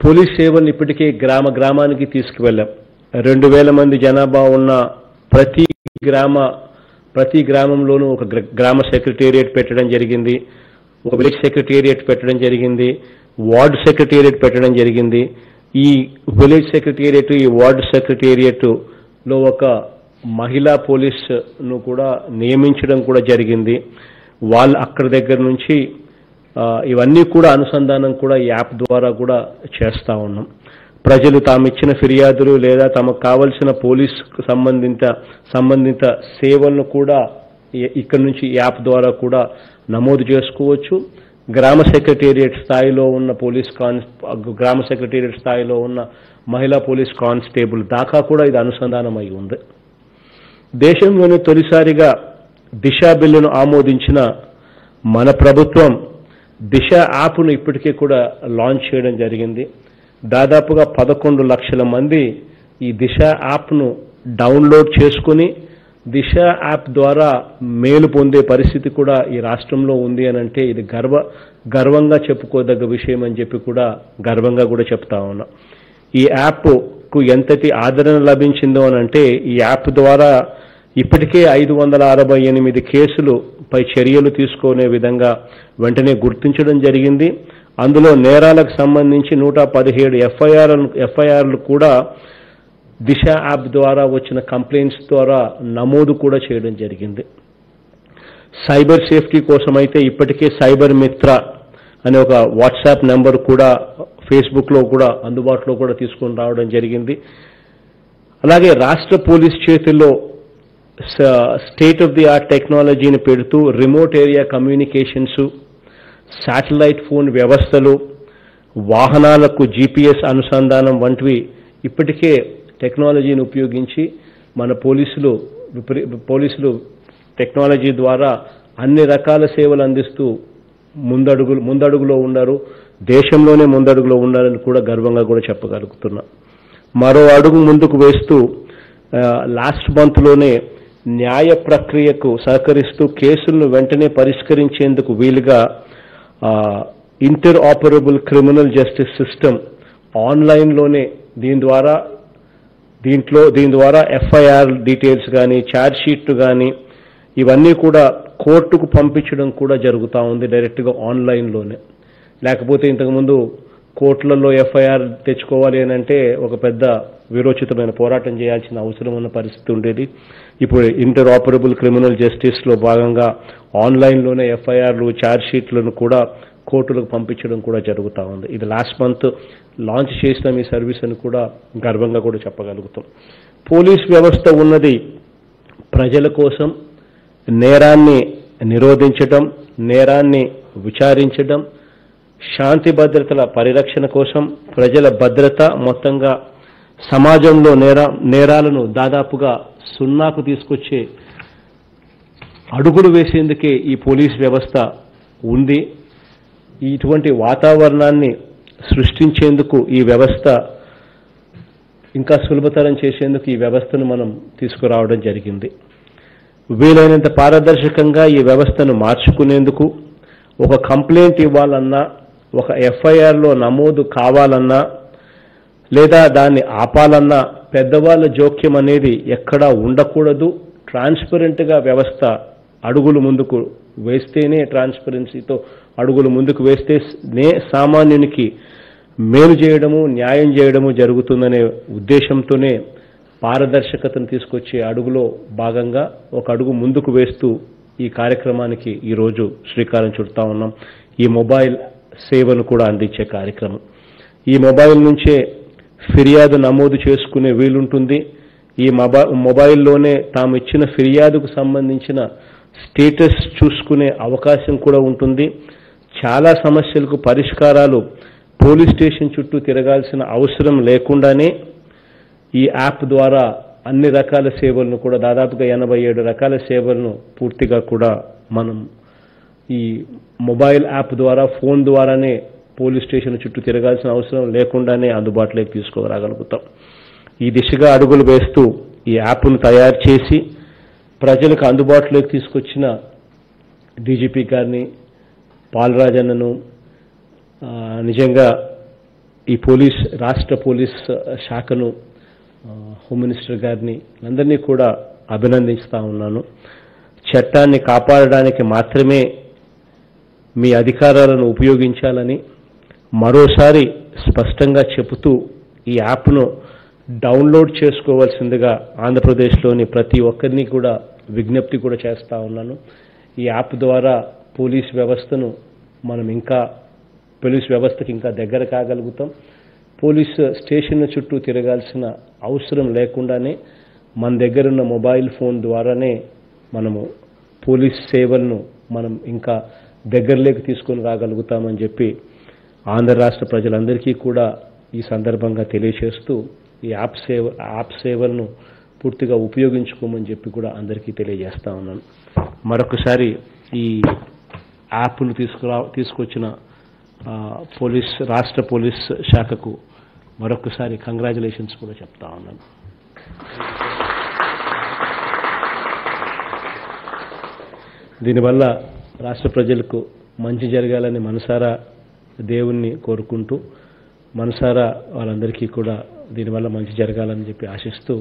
పోలీస్ సేవలను ఇప్పటికే గ్రామానికి తీసుకువెళ్ళాం. 2000 మంది జనాభా ఉన్న ప్రతి గ్రామంలోనూ ఒక గ్రామ సెక్రటేరియట్ పెట్టడం జరిగింది, ఒక విలేజ్ సెక్రటేరియట్ పెట్టడం జరిగింది, వార్డు సెక్రటేరియట్ పెట్టడం జరిగింది. ఈ విలేజ్ సెక్రటేరియట్, ఈ వార్డు సెక్రటేరియట్లో ఒక మహిళా పోలీసును కూడా నియమించడం కూడా జరిగింది. వాళ్ళు అక్కడి దగ్గర నుంచి ఇవన్నీ కూడా అనుసంధానం కూడా ఈ యాప్ ద్వారా కూడా చేస్తూ ఉన్నాం. ప్రజలు తాము ఇచ్చిన ఫిర్యాదులు లేదా తమకు కావలసిన పోలీసుకు సంబంధిత సేవలను కూడా ఇక్కడ నుంచి యాప్ ద్వారా కూడా నమోదు చేసుకోవచ్చు. గ్రామ సెక్రటేరియట్ స్థాయిలో ఉన్న గ్రామ సెక్రటేరియట్ స్థాయిలో ఉన్న మహిళా పోలీస్ కానిస్టేబుల్ దాకా కూడా ఇది అనుసంధానం అయి ఉంది. దేశంలోనే తొలిసారిగా దిశ బిల్లును ఆమోదించిన మన ప్రభుత్వం దిశ యాప్ను ఇప్పటికే కూడా లాంచ్ చేయడం జరిగింది. దాదాపుగా 11 లక్షల మంది ఈ దిశ యాప్ను డౌన్లోడ్ చేసుకుని దిశ యాప్ ద్వారా మేలు పొందే పరిస్థితి కూడా ఈ రాష్ట్రంలో ఉంది అని అంటే ఇది గర్వంగా చెప్పుకోదగ్గ విషయం అని చెప్పి కూడా గర్వంగా కూడా చెప్తా ఉన్నా. ఈ యాప్కు ఎంతటి ఆదరణ లభించిందో అని అంటే ఈ యాప్ ద్వారా ఇప్పటికే 568 కేసులపై చర్యలు తీసుకునే విధంగా వెంటనే గుర్తించడం జరిగింది. అందులో నేరాలకు సంబంధించి 117 ఎఫ్ఐఆర్లు కూడా దిశ యాప్ ద్వారా వచ్చిన కంప్లైంట్స్ ద్వారా నమోదు కూడా చేయడం జరిగింది. సైబర్ సేఫ్టీ కోసం అయితే ఇప్పటికే సైబర్ మిత్ర అనే ఒక వాట్సాప్ నెంబర్ కూడా ఫేస్బుక్లో కూడా అందుబాటులో కూడా తీసుకొని రావడం జరిగింది. అలాగే రాష్ట్ర పోలీస్ చేతుల్లో స్టేట్ ఆఫ్ ది ఆర్ట్ టెక్నాలజీని పెడుతూ remote area communications, satellite phone వ్యవస్థలు, వాహనాలకు GPS అనుసంధానం వంటివి ఇప్పటికే టెక్నాలజీని ఉపయోగించి మన పోలీసులు టెక్నాలజీ ద్వారా అన్ని రకాల సేవలు అందిస్తూ ముందడుగులో ఉన్నారు. దేశంలోనే ముందడుగులో ఉన్నారని కూడా గర్వంగా కూడా చెప్పగలుగుతున్నా. మరో అడుగు ముందుకు వేస్తూ లాస్ట్ మంత్లోనే న్యాయ ప్రక్రియకు సహకరిస్తూ కేసులను వెంటనే పరిష్కరించేందుకు వీలుగా inter operable criminal justice system ఆన్లైన్లోనే దీని ద్వారా ఎఫ్ఐఆర్ డీటెయిల్స్ కానీ ఛార్జ్ షీట్ కానీ ఇవన్నీ కూడా కోర్టుకు పంపించడం కూడా జరుగుతూ ఉంది డైరెక్ట్గా ఆన్లైన్లోనే. లేకపోతే ఇంతకుముందు కోర్టులలో ఎఫ్ఐఆర్ తెచ్చుకోవాలి అని అంటే ఒక పెద్ద విరోచితమైన పోరాటం చేయాల్సిన అవసరం ఉన్న పరిస్థితి ఉండేది. ఇప్పుడు ఇంటర్ ఆపరబుల్ క్రిమినల్ జస్టిస్లో భాగంగా ఆన్లైన్లోనే ఎఫ్ఐఆర్లు ఛార్జ్ షీట్లను కూడా కోర్టులకు పంపించడం కూడా జరుగుతూ ఉంది. ఇది లాస్ట్ మంత్ లాంచ్ చేసిన ఈ సర్వీస్ అని కూడా గర్వంగా కూడా చెప్పగలుగుతాం. పోలీస్ వ్యవస్థ ఉన్నది ప్రజల కోసం, నేరాన్ని నిరోధించడం, నేరాన్ని విచారించడం, శాంతి భద్రతల పరిరక్షణ కోసం, ప్రజల భద్రత, మొత్తంగా సమాజంలో నేరాలను దాదాపుగా సున్నాకు తీసుకొచ్చే అడుగులు వేసేందుకే ఈ పోలీస్ వ్యవస్థ ఉంది. ఇటువంటి వాతావరణాన్ని సృష్టించేందుకు ఈ వ్యవస్థ ఇంకా సులభతరం చేసేందుకు ఈ వ్యవస్థను మనం తీసుకురావడం జరిగింది. వీలైనంత పారదర్శకంగా ఈ వ్యవస్థను మార్చుకునేందుకు ఒక కంప్లైంట్ ఇవ్వాలన్నా, ఒక ఎఫ్ఐఆర్లో నమోదు కావాలన్నా లేదా దాన్ని ఆపాలన్నా పెద్దవాళ్ళ జోక్యం అనేది ఎక్కడా ఉండకూడదు. ట్రాన్స్పరెంట్గా వ్యవస్థ అడుగులు ముందుకు వేస్తేనే, ట్రాన్స్పరెన్సీతో అడుగులు ముందుకు వేస్తేనే సామాన్యునికి మేలు చేయడము, న్యాయం చేయడము జరుగుతుందనే ఉద్దేశంతోనే పారదర్శకతను తీసుకొచ్చే అడుగులో భాగంగా ఒక అడుగు ముందుకు వేస్తూ ఈ కార్యక్రమానికి ఈరోజు శ్రీకారం చుడతా ఉన్నాం. ఈ మొబైల్ సేవను కూడా అందించే కార్యక్రమం. ఈ మొబైల్ నుంచే ఫిర్యాదు నమోదు చేసుకునే వీలుంటుంది. ఈ మొబైల్లోనే తాము ఇచ్చిన ఫిర్యాదుకు సంబంధించిన స్టేటస్ చూసుకునే అవకాశం కూడా ఉంటుంది. చాలా సమస్యలకు పరిష్కారాలు పోలీస్ స్టేషన్ చుట్టూ తిరగాల్సిన అవసరం లేకుండానే ఈ యాప్ ద్వారా అన్ని రకాల సేవలను కూడా దాదాపుగా 87 రకాల సేవలను పూర్తిగా కూడా మనం ఈ మొబైల్ యాప్ ద్వారా ఫోన్ ద్వారానే పోలీస్ స్టేషన్ చుట్టూ తిరగాల్సిన అవసరం లేకుండానే అందుబాటులోకి తీసుకురాగలుగుతాం. ఈ దిశగా అడుగులు వేస్తూ ఈ యాప్ను తయారు చేసి ప్రజలకు అందుబాటులోకి తీసుకొచ్చిన డీజీపీ గారిని, పాలరాజన్నను, నిజంగా ఈ రాష్ట్ర పోలీస్ శాఖను, హోమ్ మినిస్టర్ గారిని అందరినీ కూడా అభినందిస్తా ఉన్నాను. చట్టాన్ని కాపాడడానికి మాత్రమే మీ అధికారాలను ఉపయోగించాలని మరోసారి స్పష్టంగా చెబుతూ ఈ యాప్ను డౌన్లోడ్ చేసుకోవాల్సిందిగా ఆంధ్రప్రదేశ్లోని ప్రతి ఒక్కరిని కూడా విజ్ఞప్తి కూడా చేస్తా ఉన్నాను. ఈ యాప్ ద్వారా పోలీస్ వ్యవస్థకి ఇంకా దగ్గర కాగలుగుతాం. పోలీస్ స్టేషన్ చుట్టూ తిరగాల్సిన అవసరం లేకుండానే మన దగ్గరున్న మొబైల్ ఫోన్ ద్వారానే మనము పోలీస్ సేవలను మనం ఇంకా దగ్గరలోకి తీసుకొని రాగలుగుతామని చెప్పి ఆంధ్ర రాష్ట్ర ప్రజలందరికీ కూడా ఈ సందర్భంగా తెలియజేస్తూ ఈ యాప్ సేవలను పూర్తిగా ఉపయోగించుకోమని చెప్పి కూడా అందరికీ తెలియజేస్తా ఉన్నాను. మరొకసారి ఈ యాప్ను తీసుకొచ్చిన రాష్ట్ర పోలీస్ శాఖకు మరొకసారి కంగ్రాచులేషన్స్ కూడా చెప్తా ఉన్నాను. దీనివల్ల రాష్ట్ర ప్రజలకు మంచి జరగాలని మనసారా దేవుణ్ణి కోరుకుంటూ, మనసారా వాళ్ళందరికీ కూడా దీనివల్ల మంచి జరగాలని చెప్పి ఆశిస్తూ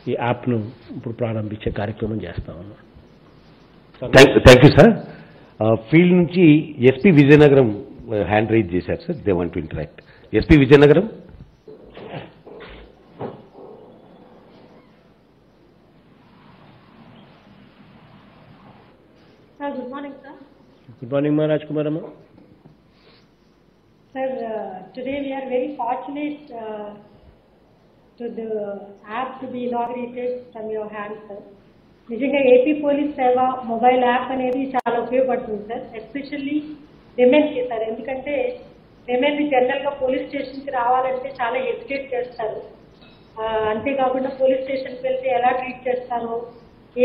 ఈ యాప్ను ఇప్పుడు ప్రారంభించే కార్యక్రమం చేస్తా ఉన్నాం. Thank you sir. ఫీల్డ్ నుంచి ఎస్పీ విజయనగరం హ్యాండ్ రైజ్ చేశారు sir. They want to interact. SP Vizianagaram. Good morning, sir. Good morning, Maharaj Kumarama. Sir, today we are very fortunate to the app to be inaugurated from your hands, sir. నిజంగా AP police Seva mobile app అనేది చాలా ఉపయోగపడుతుంది sir, especially విమెన్కి sir. ఎందుకంటే women జనరల్గా police స్టేషన్కి రావాలంటే చాలా hesitate చేస్తారు. అంతేకాకుండా పోలీస్ స్టేషన్కి వెళ్తే ఎలా ట్రీట్ చేస్తారో,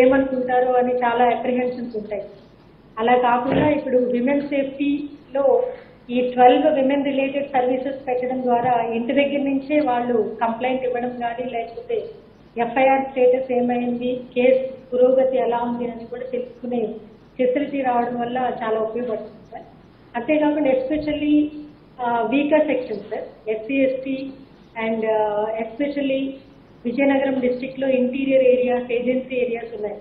ఏమనుకుంటారో అని చాలా అప్రిహెన్షన్స్ ఉంటాయి. అలా కాకుండా ఇప్పుడు విమెన్ సేఫ్టీలో ఈ 12 విమెన్ రిలేటెడ్ సర్వీసెస్ పెట్టడం ద్వారా ఇంటి దగ్గర నుంచే వాళ్ళు కంప్లైంట్ ఇవ్వడం కానీ, లేకపోతే ఎఫ్ఐఆర్ స్టేటస్ ఏమైంది, కేసు పురోగతి ఎలా ఉంది అని కూడా తెలుసుకునే ఫెసిలిటీ రావడం వల్ల చాలా ఉపయోగపడుతుంది సార్. అంతేకాకుండా especially weaker section sir, SC ST and especially Vizianagaram డిస్ట్రిక్ట్లో ఇంటీరియర్ ఏరియాస్, ఏజెన్సీ ఏరియాస్ ఉన్నాయి.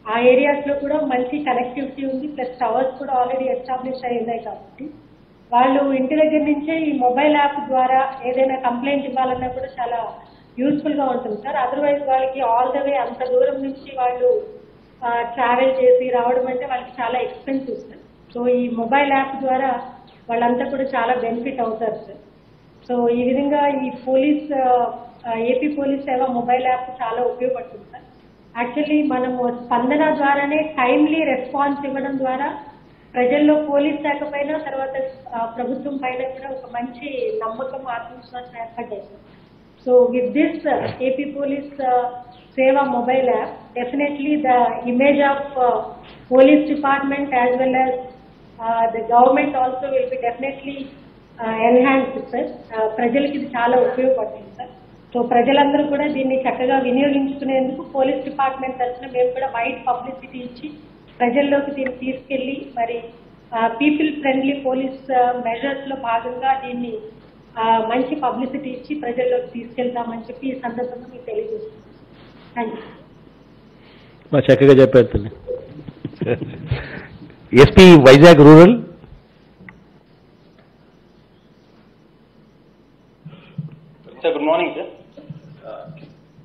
ఆ ఏరియాస్లో కూడా మంచి కనెక్టివిటీ ఉంది, ప్లస్ టవర్స్ కూడా ఆల్రెడీ ఎస్టాబ్లిష్ అయి ఉన్నాయి. కాబట్టి వాళ్ళు ఇంటి దగ్గర నుంచే ఈ మొబైల్ యాప్ ద్వారా ఏదైనా కంప్లైంట్ ఇవ్వాలన్నా కూడా చాలా యూస్ఫుల్గా ఉంటుంది సార్. అదర్వైజ్ వాళ్ళకి ఆల్ ద వే అంత దూరం నుంచి వాళ్ళు ట్రావెల్ చేసి రావడం అంటే వాళ్ళకి చాలా ఎక్స్పెన్సివ్ సార్. సో ఈ మొబైల్ యాప్ ద్వారా వాళ్ళంతా కూడా చాలా బెనిఫిట్ అవుతారు సార్. సో ఈ విధంగా ఈ AP police Seva mobile app చాలా ఉపయోగపడుతుంది సార్. యాక్చువల్లీ మనము స్పందన ద్వారానే టైమ్లీ రెస్పాన్స్ ఇవ్వడం ద్వారా ప్రజల్లో పోలీస్ శాఖ పైన, తర్వాత ప్రభుత్వం పైన కూడా ఒక మంచి నమ్మకం, ఆత్మవిశ్వాసం ఏర్పడ్డాయి sir. So with this AP police Seva mobile app, definitely the image of police department as well as the government also will be definitely enhanced sir. ప్రజలకి ఇది చాలా ఉపయోగపడుతుంది సార్. సో ప్రజలందరూ కూడా దీన్ని చక్కగా వినియోగించుకునేందుకు పోలీస్ డిపార్ట్మెంట్ తరఫున మేము కూడా వైడ్ పబ్లిసిటీ ఇచ్చి ప్రజల్లోకి దీన్ని తీసుకెళ్లి మరి పీపుల్ ఫ్రెండ్లీ పోలీస్ మెజర్స్లో భాగంగా దీన్ని మంచి పబ్లిసిటీ ఇచ్చి ప్రజల్లోకి తీసుకెళ్తామని చెప్పి ఈ సందర్భంగా మీకు తెలియజేస్తున్నాం. Thank you. చక్కగా చెప్పారు. SP Vizag rural. Sir, good morning, sir.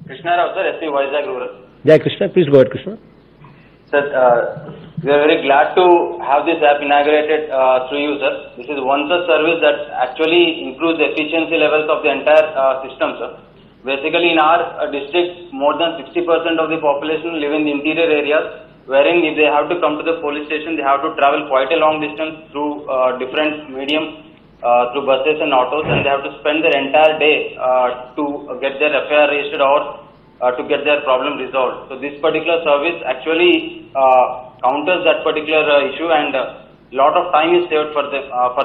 Krishna Rao, sir, SP Vizag Rural. Yeah, Krishna, please go ahead, Krishna. Sir, we are very glad to have this app inaugurated through you, sir. This is one such service that actually improves the efficiency levels of the entire system, sir. Basically, in our district, more than 60% of the population live in the interior areas, wherein if they have to come to the police station, they have to travel quite a long distance through different medium, through buses and autos, and they have to spend their entire day to get their FIR registered or to get their problem resolved. So this particular service actually counters that particular issue, and lot of time is saved for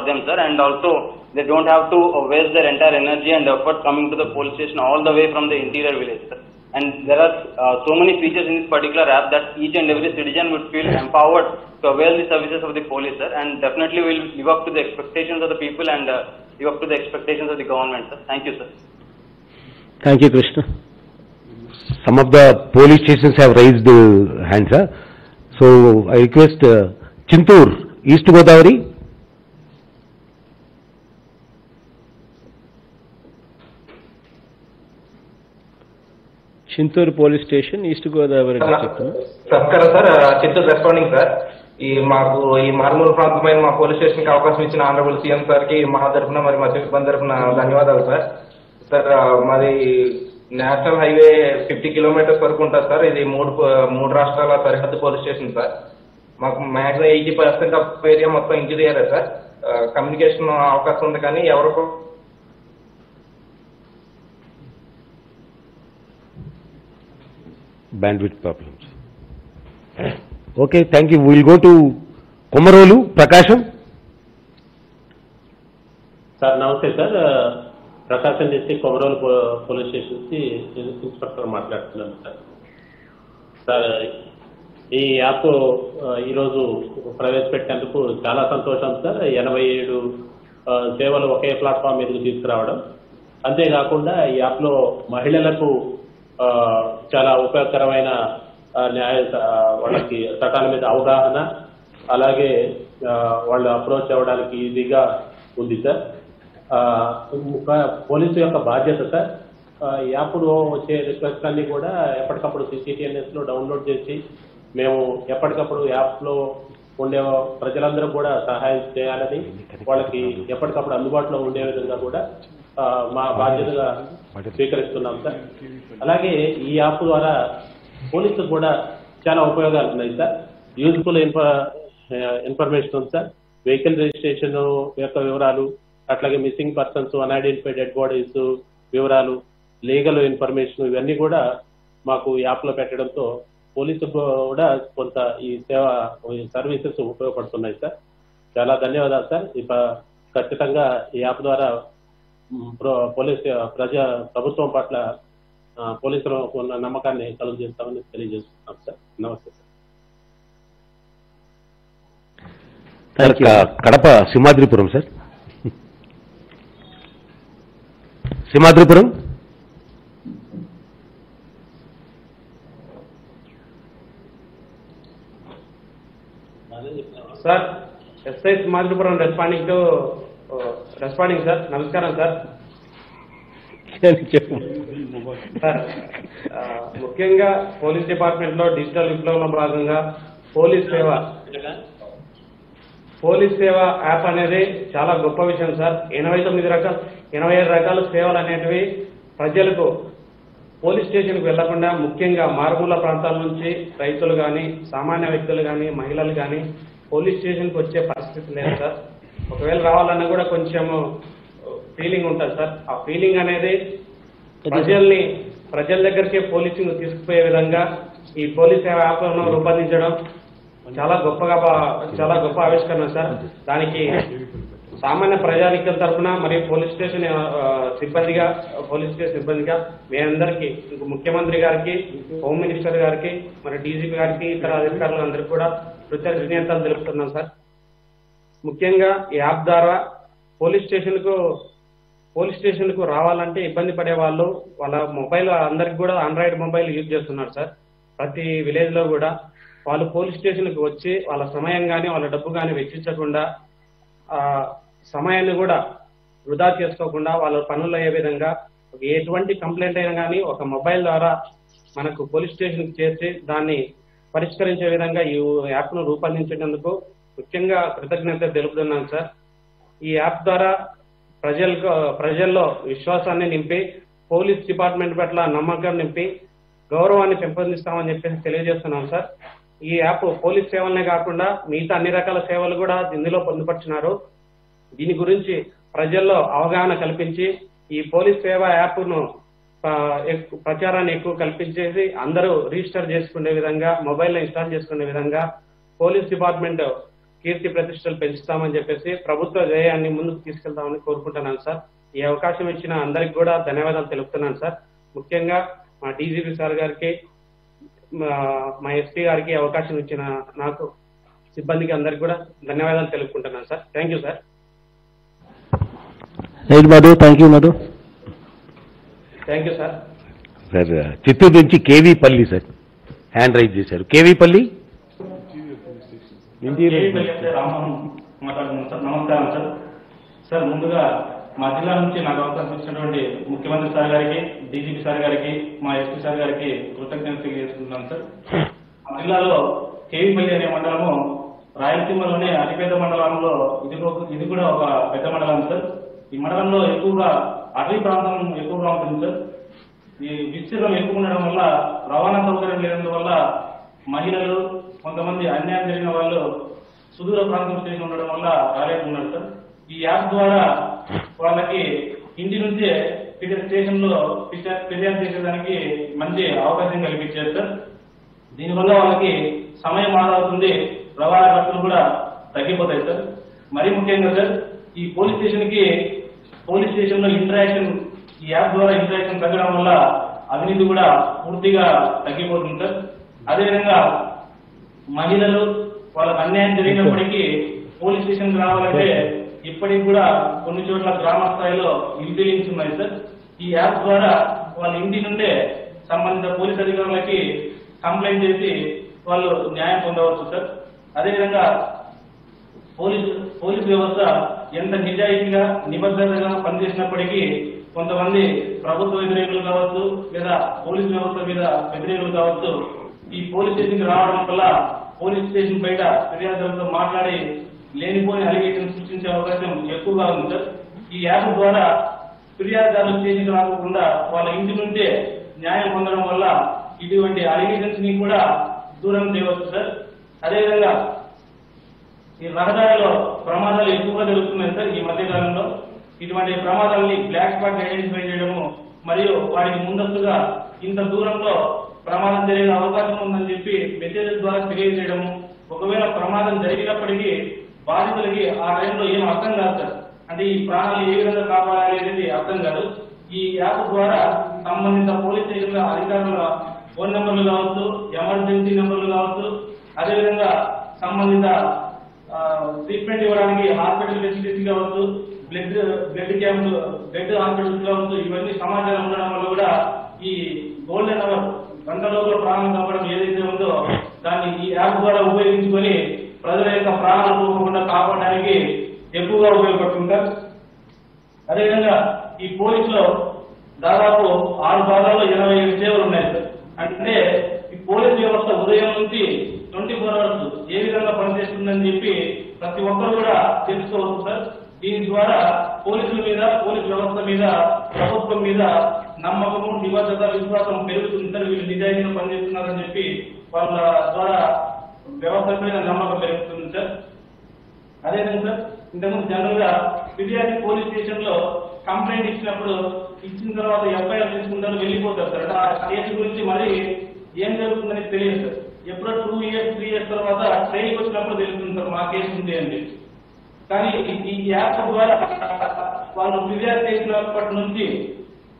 them, sir, and also they don't have to waste their entire energy and effort coming to the police station all the way from the interior village, sir. And there are so many features in this particular app that each and every citizen would feel empowered to avail the services of the police, sir, and definitely will live up to the expectations of the people and live up to the expectations of the government, sir. Thank you, sir. Thank you, Krishna. Some of the police stations have raised hands, sir. So I request Chintur, East Godavari. Chintur police station, East Godavari district. నమస్కారం sir, Chittoor responding sir. మాకు ఈ మారుమూల ప్రాంతమైన మా police station కి అవకాశం ఇచ్చిన honourable CM sir కి మా తరఫున మరి మా సిబ్బంది తరఫున ధన్యవాదాలు సార్. సార్ మాది నేషనల్ హైవే 50 కిలోమీటర్స్ వరకు ఉంటుంది సార్. ఇది మూడు రాష్ట్రాల సరిహద్దు పోలీస్ స్టేషన్ సార్. మాకు మ్యాక్సిమం 80% ఆఫ్ ఏరియా మొత్తం ఇంటీరియరే సార్. కమ్యూనికేషన్ అవకాశం ఉంది కానీ ఎవరికో Bandwidth problems. Okay, thank you. We'll go to Komarolu, Prakasham. Sir నమస్తే సార్, ప్రకాశం డిస్ట్రిక్ట్ కొమరోలు పోలీస్ స్టేషన్ నుంచి ఇన్స్పెక్టర్ మాట్లాడుతున్నాను సార్. సార్ ఈ యాప్ ఈరోజు ప్రవేశపెట్టేందుకు చాలా సంతోషం సార్. 87 సేవలు ఒకే ప్లాట్ఫామ్ మీదకి తీసుకురావడం, అంతేకాకుండా ఈ యాప్లో మహిళలకు చాలా ఉపయోగకరమైన వాళ్ళకి చట్టాల మీద అవగాహన, అలాగే వాళ్ళు అప్రోచ్ అవ్వడానికి ఈజీగా ఉంది సార్. పోలీసు యొక్క బాధ్యత సార్, యాప్లో వచ్చే రిక్వెస్ట్ అన్ని కూడా ఎప్పటికప్పుడు CCTNS లో డౌన్లోడ్ చేసి మేము ఎప్పటికప్పుడు యాప్లో ఉండే ప్రజలందరూ కూడా సహాయం చేయాలని, వాళ్ళకి ఎప్పటికప్పుడు అందుబాటులో ఉండే విధంగా కూడా మా బాధ్యతగా స్వీకరిస్తున్నాం సార్. అలాగే ఈ యాప్ ద్వారా పోలీసులకు కూడా చాలా ఉపయోగాలు ఉన్నాయి సార్. యూజ్ఫుల్ ఇన్ఫర్మేషన్ ఉంది సార్. వెహికల్ రిజిస్ట్రేషన్ యొక్క వివరాలు, అట్లాగే missing persons, unidentified dead bodies వివరాలు, లీగల్ ఇన్ఫర్మేషన్, ఇవన్నీ కూడా మాకు యాప్లో పెట్టడంతో పోలీసుకు కూడా కొంత ఈ సర్వీసెస్ ఉపయోగపడుతున్నాయి సార్. చాలా ధన్యవాదాలు సార్. ఖచ్చితంగా ఈ యాప్ ద్వారా ప్రభుత్వం పట్ల పోలీసులు ఉన్న నమ్మకాన్ని కలుగు చేస్తామని తెలియజేస్తున్నాం సార్. నమస్తే sir. Kadapa Simhadripuram sir. Simhadripuram. Sir SI Simhadripuram responding sir. నమస్కారం సార్. సార్ ముఖ్యంగా పోలీస్ డిపార్ట్మెంట్ లో డిజిటల్ విప్లవంలో భాగంగా పోలీస్ సేవ యాప్ అనేది చాలా గొప్ప విషయం సార్. 87 రకాల సేవలు అనేటివి ప్రజలకు పోలీస్ స్టేషన్కి వెళ్లకుండా, ముఖ్యంగా మారుమూల ప్రాంతాల నుంచి రైతులు కానీ, సామాన్య వ్యక్తులు కానీ, మహిళలు కానీ పోలీస్ స్టేషన్కి వచ్చే పరిస్థితి లేదు సార్. ఒకవేళ రావాలన్నా కూడా కొంచెం ఫీలింగ్ ఉంటుంది సార్. ఆ ఫీలింగ్ అనేది ప్రజల దగ్గరికే పోలీసింగ్ తీసుకుపోయే విధంగా ఈ పోలీస్ సేవ యాప్ను రూపొందించడం చాలా గొప్ప ఆవిష్కరణ సార్. దానికి సామాన్య ప్రజానికం తరఫున మరియు పోలీస్ స్టేషన్ సిబ్బందిగా మీ అందరికీ, ముఖ్యమంత్రి గారికి, హోమ్ మినిస్టర్ గారికి, మరి డీజీపీ గారికి, ఇతర అధికారులందరికీ కూడా కృతజ్ఞతలు తెలుపుతున్నాం సార్. ముఖ్యంగా ఈ యాప్ ద్వారా పోలీస్ స్టేషన్ కు రావాలంటే ఇబ్బంది పడే వాళ్ళు వాళ్ళ మొబైల్, అందరికి కూడా ఆండ్రాయిడ్ మొబైల్ యూజ్ చేస్తున్నారు సార్. ప్రతి విలేజ్ లో కూడా వాళ్ళు పోలీస్ స్టేషన్ కు వచ్చి వాళ్ళ సమయం కానీ వాళ్ళ డబ్బు కానీ వెచ్చించకుండా, సమయాన్ని కూడా వృధా చేసుకోకుండా వాళ్ళ పనులు అయ్యే విధంగా ఎటువంటి కంప్లైంట్ అయినా కానీ ఒక మొబైల్ ద్వారా మనకు పోలీస్ స్టేషన్ చేసి దాన్ని పరిష్కరించే విధంగా ఈ యాప్ ను రూపొందించేందుకు ముఖ్యంగా కృతజ్ఞతలు తెలుపుతున్నాను సార్. ఈ యాప్ ద్వారా ప్రజల్లో విశ్వాసాన్ని నింపి, పోలీస్ డిపార్ట్మెంట్ పట్ల నమ్మకం నింపి, గౌరవాన్ని పెంపొందిస్తామని చెప్పేసి తెలియజేస్తున్నాం సార్. ఈ యాప్ పోలీస్ సేవలనే కాకుండా మిగతా అన్ని రకాల సేవలు కూడా ఇందులో పొందుపరిచినారు. దీని గురించి ప్రజల్లో అవగాహన కల్పించి ఈ పోలీస్ సేవ యాప్ ను ప్రచారాన్ని ఎక్కువ కల్పించేసి అందరూ రిజిస్టర్ చేసుకునే విధంగా, మొబైల్లో ఇన్స్టాల్ చేసుకునే విధంగా పోలీస్ డిపార్ట్మెంట్ కీర్తి ప్రతిష్టలు పెంచుతామని చెప్పేసి ప్రభుత్వ ధ్యేయాన్ని ముందుకు తీసుకెళ్తామని కోరుకుంటున్నాను సార్. ఈ అవకాశం ఇచ్చిన అందరికి కూడా ధన్యవాదాలు తెలుపుతున్నాను సార్. ముఖ్యంగా మా డీజీపీ సార్ గారికి, మా ఎస్పీ గారికి అవకాశం ఇచ్చిన నాకు, సిబ్బందికి అందరికి కూడా ధన్యవాదాలు తెలుపుకుంటున్నాను sir. Thank you sir. Right Madhu, thank you Madhu. Thank you sir. Sir Chittoor నుంచి కేవీపల్లి సార్ హ్యాండ్ రైజ్ చేశారు. కేవీపల్లి మాట్లాడుతున్నాను సార్. నమస్కారం సార్. సార్ ముందుగా మా జిల్లా నుంచి నాకు అవకాశం ఇచ్చినటువంటి ముఖ్యమంత్రి సార్ గారికి, డీజీపీ సార్ గారికి, మా ఎస్పీ సార్ గారికి కృతజ్ఞతలు తెలియజేస్తున్నాను సార్. మా జిల్లాలో కేవీపల్లి అనే మండలము రాయలసీమలోనే అతిపెద్ద మండలంలో ఇది కూడా ఒక పెద్ద మండలం సార్. ఈ మండలంలో ఎక్కువగా అటవీ ప్రాంతం ఎక్కువగా ఉంటుంది సార్. ఈ విస్తీర్ణం ఎక్కువ ఉండడం వల్ల రవాణా సౌకర్యం లేనందువల్ల మహిళలు, కొంతమంది అన్యాయం జరిగిన వాళ్ళు సుదూర ప్రాంతం స్టేషన్ ఉండడం వల్ల రాలేకున్నారు సార్. ఈ యాప్ ద్వారా వాళ్ళకి ఇంటి నుంచే స్టేషన్ లో ఫిర్యాదు చేసేదానికి మంచి అవకాశం కల్పించారు సార్. దీనివల్ల వాళ్ళకి సమయం ఆదా అవుతుంది, రవాణా ఖర్చులు కూడా తగ్గిపోతాయి సార్. మరీ ముఖ్యంగా సార్, ఈ పోలీస్ స్టేషన్ లో ఇంటరాక్షన్, ఈ యాప్ ద్వారా ఇంటరాక్షన్ తగ్గడం వల్ల అవినీతి కూడా పూర్తిగా తగ్గిపోతుంది సార్. అదేవిధంగా మహిళలు వాళ్ళకు అన్యాయం జరిగినప్పటికీ పోలీస్ స్టేషన్ రావాలంటే ఇప్పటికి కూడా కొన్ని చోట్ల గ్రామ స్థాయిలో ఇంటెలిజెన్స్ ఉన్నాయి సార్. ఈ యాప్ ద్వారా వాళ్ళ ఇంటి నుండే సంబంధిత పోలీస్ అధికారులకి కంప్లైంట్ చేసి వాళ్ళు న్యాయం పొందవచ్చు సార్. అదేవిధంగా పోలీస్ వ్యవస్థ ఎంత నిజాయితీగా, నిబద్ధతగా పనిచేసినప్పటికీ కొంతమంది ప్రభుత్వ వ్యతిరేకులు కావచ్చు, లేదా పోలీస్ వ్యవస్థ మీద వ్యతిరేకులు కావచ్చు, ఈ పోలీస్ స్టేషన్కి రావడం వల్ల పోలీస్ స్టేషన్ బయట ఫిర్యాదులతో మాట్లాడి లేనిపోని అలిగేషన్ సృష్టించే అవకాశం ఎక్కువగా ఉంది సార్. ఈ యాప్ ద్వారా ఫిర్యాదుదారులు స్టేషన్కి రాకుండా వాళ్ళ ఇంటి నుండే న్యాయం పొందడం వల్ల ఇటువంటి అలిగేషన్స్ ని కూడా దూరం చేయవచ్చు సార్. అదేవిధంగా ఈ రహదారిలో ప్రమాదాలు ఎక్కువగా జరుగుతున్నాయి సార్. ఈ మధ్యకాలంలో ఇటువంటి ప్రమాదాలని బ్లాక్ స్పాట్ ఐడెంటిఫై చేయడము, మరియు వాటికి ముందస్తుగా ఇంత దూరంలో ప్రమాదం జరిగే అవకాశం ఉందని చెప్పి మెసేజెస్ ద్వారా తెలియజేయడము, ఒకవేళ ప్రమాదం జరిగినప్పటికీ బాధితులకి ఆ టైంలో ఏం అర్థం కాదు సార్. అంటే ఈ ప్రాణాలు ఏ విధంగా కాపాడాలి అనేది అర్థం కాదు. ఈ యాప్ ద్వారా సంబంధిత పోలీస్ స్టేషన్ల అధికారుల ఫోన్ నెంబర్లు కావచ్చు, ఎమర్జెన్సీ నెంబర్లు కావచ్చు, అదేవిధంగా సంబంధిత ట్రీట్మెంట్ ఇవ్వడానికి హాస్పిటల్ ఫెసిలిటీస్ కావచ్చు, బ్లడ్ క్యాంపులు, బ్లడ్ హాస్పిటల్స్ కావచ్చు, ఇవన్నీ సమాచారం ఉండడం వల్ల కూడా ఈ గోల్డెన్ అవర్, గంటలోపల ప్రాణం కాపాడడం ఏదైతే ఉందో దాన్ని ఈ యాప్ ద్వారా ఉపయోగించుకొని ప్రజల యొక్క ప్రాణాలు పోకుండా కాపాడడానికి ఎక్కువగా ఉపయోగపడుతుంటారు. అదేవిధంగా ఈ పోలీసులో దాదాపు 6 భాగాల్లో 87 సేవలు ఉన్నాయి సార్. అంటే ఈ పోలీస్ వ్యవస్థ ఉదయం నుంచి 24 అవర్స్ ఏ విధంగా పనిచేస్తుందని చెప్పి ప్రతి ఒక్కరు కూడా తెలుసుకోవచ్చు సార్. దీని ద్వారా పోలీసుల మీద, పోలీస్ వ్యవస్థ మీద, ప్రభుత్వం మీద నమ్మకము, నిబద్ధత, విశ్వాసం పెరుగుతుంది సార్. వీళ్ళు నిజాయితీగా పనిచేస్తున్నారని చెప్పి వాళ్ళ ద్వారా వ్యవస్థ మీద నమ్మకం పెరుగుతుంది సార్. అదేవిధంగా సార్, ఇంతకుముందు జనరల్ గా ఫిర్యాదు పోలీస్ స్టేషన్ లో కంప్లైంట్ ఇచ్చిన తర్వాత ఎఫ్ఐఆర్ తీసుకుంటారు, వెళ్ళిపోతారు సార్. అంటే ఆ కేసు గురించి మరి ఏం జరుగుతుందని తెలియదు సార్. ఎప్పుడో 2 years 3 years తర్వాత ట్రైన్కి వచ్చినప్పుడు తెలుస్తుంది సార్ మా కేసు ఉంది అని. కానీ ఈ యాప్ ద్వారా వాళ్ళు ఫిర్యాదు చేసినప్పటి నుంచి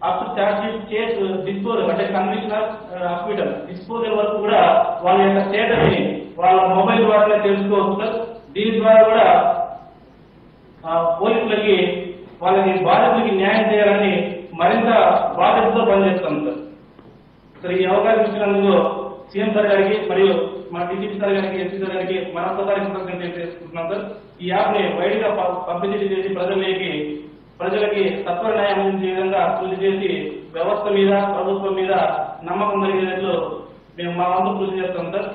up to chargesheet case disposal, అంటే కన్విక్షన్ ఆఫ్ హాస్పిటల్ డిస్పోజల్ వరకు కూడా వాళ్ళ యొక్క స్టేటస్ ని వాళ్ళ మొబైల్ ద్వారానే తెలుసుకోవచ్చు సార్. దీని ద్వారా కూడా పోలీసులకి వాళ్ళకి బాధితులకి న్యాయం చేయాలని మరింత బాధ్యతతో పనిచేస్తాం సార్. ఈ అవకాశం ఇచ్చినందుకు సీఎం సార్ గారికి మరియు మా డీజీపీ సార్ గారికి, ఎస్పీ సార్ గారికి మరొకసారి కృతజ్ఞతలు చేసుకుంటున్నాం సార్. ఈ యాప్ ని వైడ్ గా పబ్లిసిటీ చేసి ప్రజలకి సత్వర న్యాయం అందించే విధంగా కృషి చేసి వ్యవస్థ మీద, ప్రభుత్వం మీద నమ్మకం కలిగేటట్లు మేము మా వంతు కృషి చేస్తాం సార్.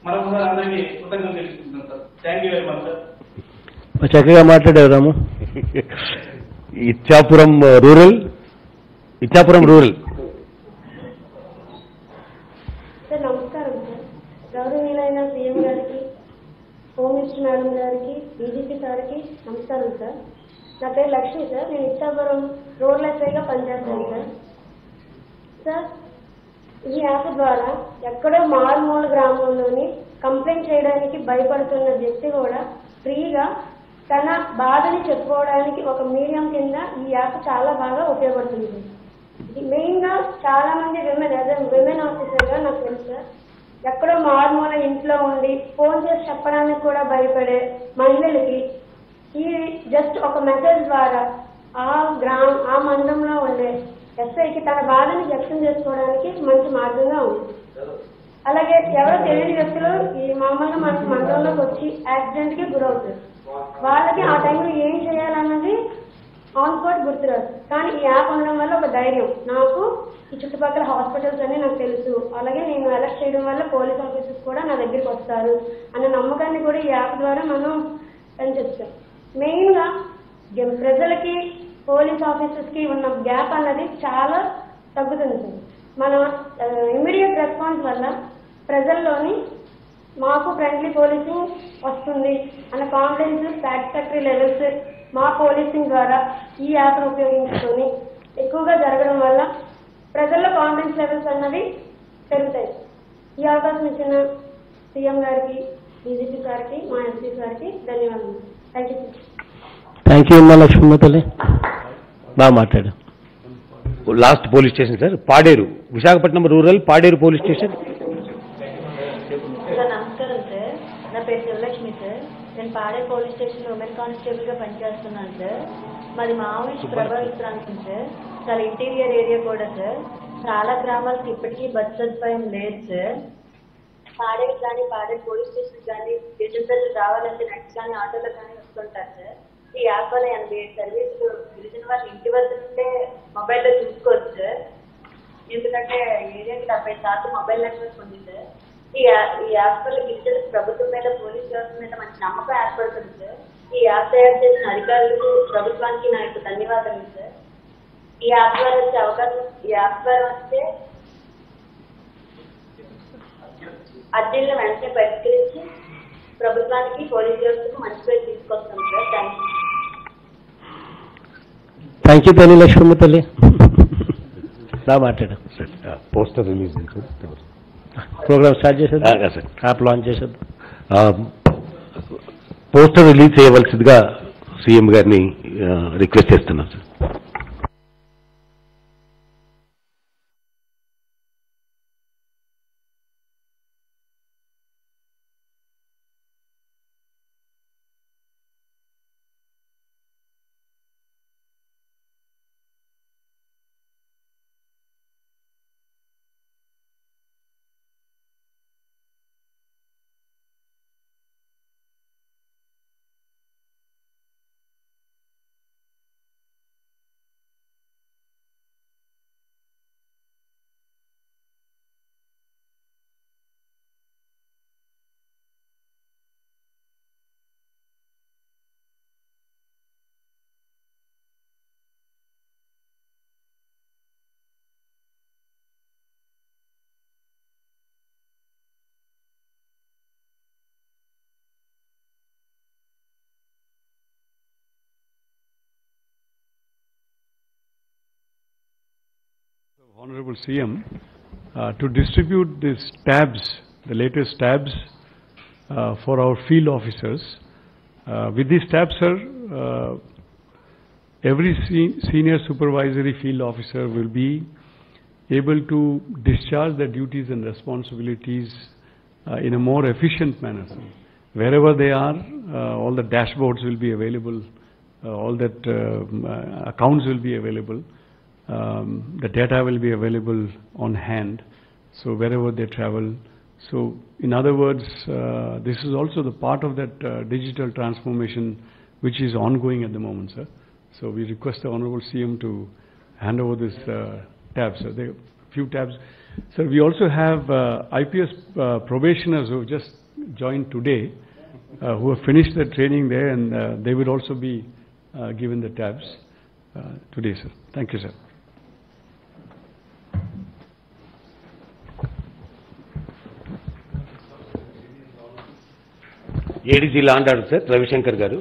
మరొకసారి అందరికీ కృతజ్ఞతలు తెలుసుకుంటున్నాం sir. Thank you very much sir. చక్కగా మాట్లాడాము. ఇచ్చాపురం రూరల్ సార్ నమస్కారం సార్. గౌరవనీయులైన సీఎం గారికి, హోమ్ మినిస్టర్ మేడం గారికి, డీజీపీ సార్కి నమస్కారం సార్. నా పేరు లక్ష్మి సార్. నేను ఇచ్చాపురం రూరల్ ఎస్ఐగా పనిచేస్తాను సార్. సార్ ఈ యాప్ ద్వారా ఎక్కడో మారుమూల గ్రామంలోని కంప్లైంట్ చేయడానికి భయపడుతున్న వ్యక్తి కూడా ఫ్రీగా తన బాధని చెప్పుకోవడానికి ఒక మీడియం కింద ఈ యాప్ చాలా బాగా ఉపయోగపడుతుంది. ఇది మెయిన్గా చాలా మంది విమెన్ ఆఫీసర్గా నాకు తెలుసు సార్, ఎక్కడో మారుమూల ఇంట్లో ఉండి ఫోన్ చేసి చెప్పడానికి కూడా భయపడే మహిళలకి ఈ జస్ట్ ఒక మెసేజ్ ద్వారా ఆ మండలంలో ఉండే ఎస్ఐకి తన బాధని వ్యక్తం చేసుకోవడానికి మంచి మార్గంగా ఉంది. అలాగే ఎవరో తెలియని వ్యక్తులు ఈ మామూలుగా మన మండలంలోకి వచ్చి యాక్సిడెంట్ కి గురవుతారు. వాళ్ళకి ఆ టైంలో ఏం చేయాలన్నది ఆన్ స్పాట్ గుర్తురాదు. కానీ ఈ యాప్ ఉండడం వల్ల ఒక ధైర్యం, నాకు ఈ చుట్టుపక్కల హాస్పిటల్స్ అన్ని నాకు తెలుసు, అలాగే నేను అలర్ట్ చేయడం వల్ల పోలీస్ ఆఫీసర్స్ కూడా నా దగ్గరికి వస్తారు అన్న నమ్మకాన్ని కూడా ఈ యాప్ ద్వారా మనం పెంచొచ్చాం. మెయిన్గా ప్రజలకి పోలీస్ ఆఫీసర్స్ కి ఉన్న గ్యాప్ అన్నది చాలా తగ్గుతుంది సార్. మన ఇమ్మీడియట్ రెస్పాన్స్ వల్ల ప్రజల్లోని మాకు ఫ్రెండ్లీ పోలీసింగ్ వస్తుంది అన్న కాన్ఫిడెన్స్, సాటిస్ఫాక్టరీ లెవెల్స్ మా పోలీసింగ్ ద్వారా ఈ యాప్ను ఉపయోగించుకొని ఎక్కువగా జరగడం వల్ల ప్రజల్లో కాన్ఫిడెన్స్ లెవెల్స్ అన్నవి పెరుగుతాయి. ఈ అవకాశం ఇచ్చిన సీఎం గారికి, డీజీపీ గారికి, మా ఎస్పీ గారికి ధన్యవాదాలు. Thank you sir. Thank you అమ్మా లక్ష్మమ్మ తల్లి, బాగా మాట్లాడు. Last police station sir, Paderu, Visakhapatnam rural Paderu police station. Sir నమస్కారం సార్, నా పేరు శివలక్ష్మి సార్. నేను Paderu police station women constable గా పనిచేస్తున్నాను సార్. మాది మావోయిస్ట్ ప్రభావిత ప్రాంతం సార్, చాలా ఇంటీరియర్ ఏరియా కూడా సార్. చాలా గ్రామాలకు ఇప్పటికీ బస్ సదుపాయం లేదు సార్. పాడేరు కానీ పాడేరు పోలీస్ స్టేషన్ కానీ గిరిజన ప్రజలు రావాలంటే నెక్స్ట్ కానీ ఆటోలో కానీ వస్తుంటారు సార్. ఈ యాప్ వల్ల 87 సర్వీసులు గిరిజన వాళ్ళు ఇంటి వద్ద నుండే మొబైల్లో చూసుకోవచ్చు సార్. ఎందుకంటే ఏరియాకి 70% మొబైల్ నెట్వర్క్ ఉంది సార్. ఈ యాప్ వల్ల గిరిజనులకు ప్రభుత్వం మీద, పోలీస్ వ్యవస్థ మీద మంచి నమ్మకం ఏర్పడుతుంది సార్. ఈ యాప్ తయారు చేసిన అధికారులకు, ప్రభుత్వానికి నా యొక్క ధన్యవాదాలు సార్. ఈ యాప్ ద్వారా వచ్చే అవకాశం, ఈ యాప్ ద్వారా వస్తే అర్జీలను వెంటనే పరిష్కరించి ప్రభుత్వానికి, పోలీస్ వ్యవస్థకు మంచి పేరు తీసుకొస్తాం sir. Thank you. Thank you తల్లి లక్ష్మమ్మ తల్లి, బాగా మాట్లాడు. పోస్టర్ రిలీజ్ ప్రోగ్రామ్ స్టార్ట్ చేసేది, యాప్ లాంచ్ చేసేది. పోస్టర్ రిలీజ్ చేయవలసిందిగా సీఎం గారిని రిక్వెస్ట్ చేస్తున్నాం sir. Honorable CM, to distribute these tabs, the latest tabs for our field officers. With these tabs, sir, every senior supervisory field officer will be able to discharge their duties and responsibilities in a more efficient manner. Wherever they are, all the dashboards will be available, all that accounts will be available. The data will be available on hand, so wherever they travel. So in other words, this is also the part of that digital transformation which is ongoing at the moment, sir. So we request the Honorable CM to hand over this tabs. Sir. There are few tabs. Sir, we also have IPS probationers who have just joined today, who have finished their training there, and they will also be given the tabs today, sir. Thank you, sir. ADG law and order sir, Ravishankar గారు.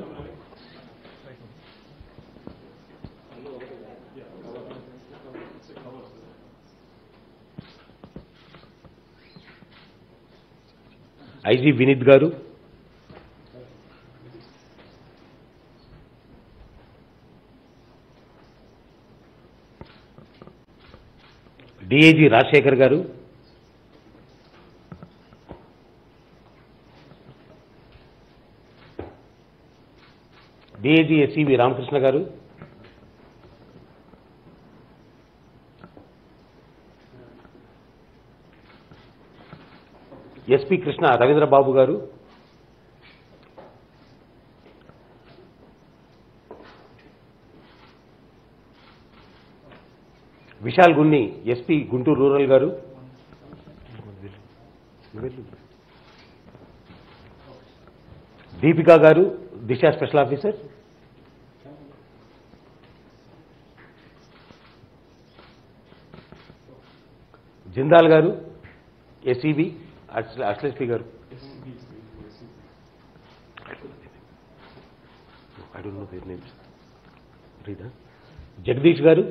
IG Vineet గారు. DIG Rajasekhar గారు, DIG SCV Ramakrishna గారు, SP Krishna Ravindra Babu గారు, Vishal Gunni SP Guntur rural గారు, దీపికా గారు దిశ special officer, Jindal గారు SEB అశ్లేష్పి గారు, జగదీష్ గారు,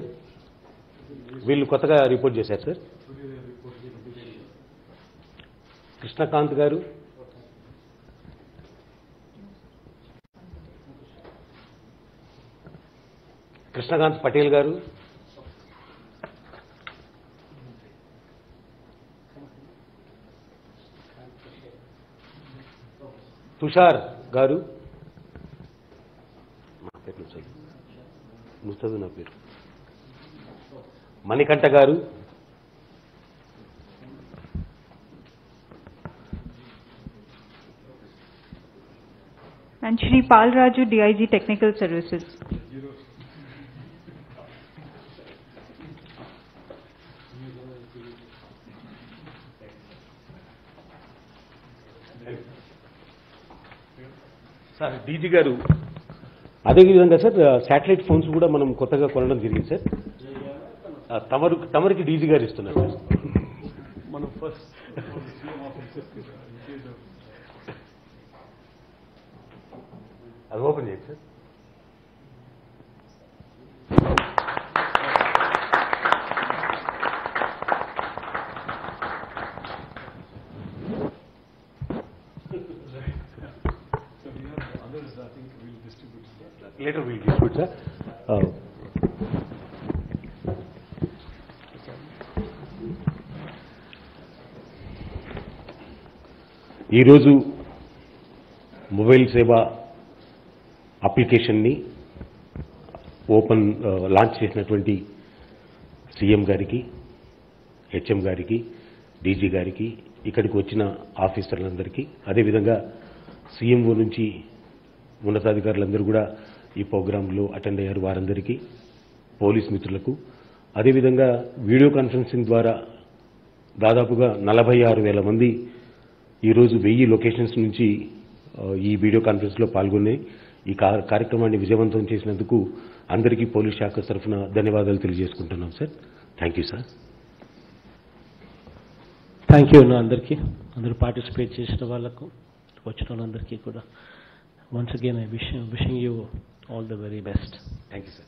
వీళ్ళు కొత్తగా రిపోర్ట్ చేశారు సార్, కృష్ణకాంత్ గారు, కృష్ణకాంత్ పటేల్ గారు, తుషార్ గారు, నా పేరు ముస్తదు, నా పేరు మణికంఠ గారు, and Shri Pal Raju, DIG Technical Services. Sir DG గారు, అదేవిధంగా సార్ శాటిలైట్ ఫోన్స్ కూడా మనం కొత్తగా కొనడం జరిగింది సార్. తమరికి డీజీ గారు ఇస్తున్నారు సార్. మనం ఫస్ట్ అది ఓపెన్ చేయండి sir. Later we'll distribute, sir. ఈరోజు మొబైల్ సేవ అప్లికేషన్ని ఓపెన్ లాంచ్ చేసినటువంటి సీఎం గారికి, హెచ్ఎం గారికి, డీజీ గారికి, ఇక్కడికి వచ్చిన ఆఫీసర్లందరికీ, అదేవిధంగా సీఎంఓ నుంచి ఉన్నతాధికారులందరూ కూడా ఈ ప్రోగ్రాంలో అటెండ్ అయ్యారు. వారందరికీ, పోలీస్ మిత్రులకు, అదేవిధంగా వీడియో కాన్ఫరెన్సింగ్ ద్వారా దాదాపుగా 46,000 మంది ఈరోజు 1000 లొకేషన్స్ నుంచి ఈ వీడియో కాన్ఫరెన్స్లో పాల్గొని ఈ కార్యక్రమాన్ని విజయవంతం చేసినందుకు అందరికీ పోలీస్ శాఖ తరఫున ధన్యవాదాలు తెలియజేసుకుంటున్నాం sir. Thank you sir. Thank you అందరికీ, అందరూ పార్టిసిపేట్ చేసిన వాళ్ళకు, వచ్చిన వాళ్ళందరికీ కూడా once again I wishing you all the very best. Thank you, sir.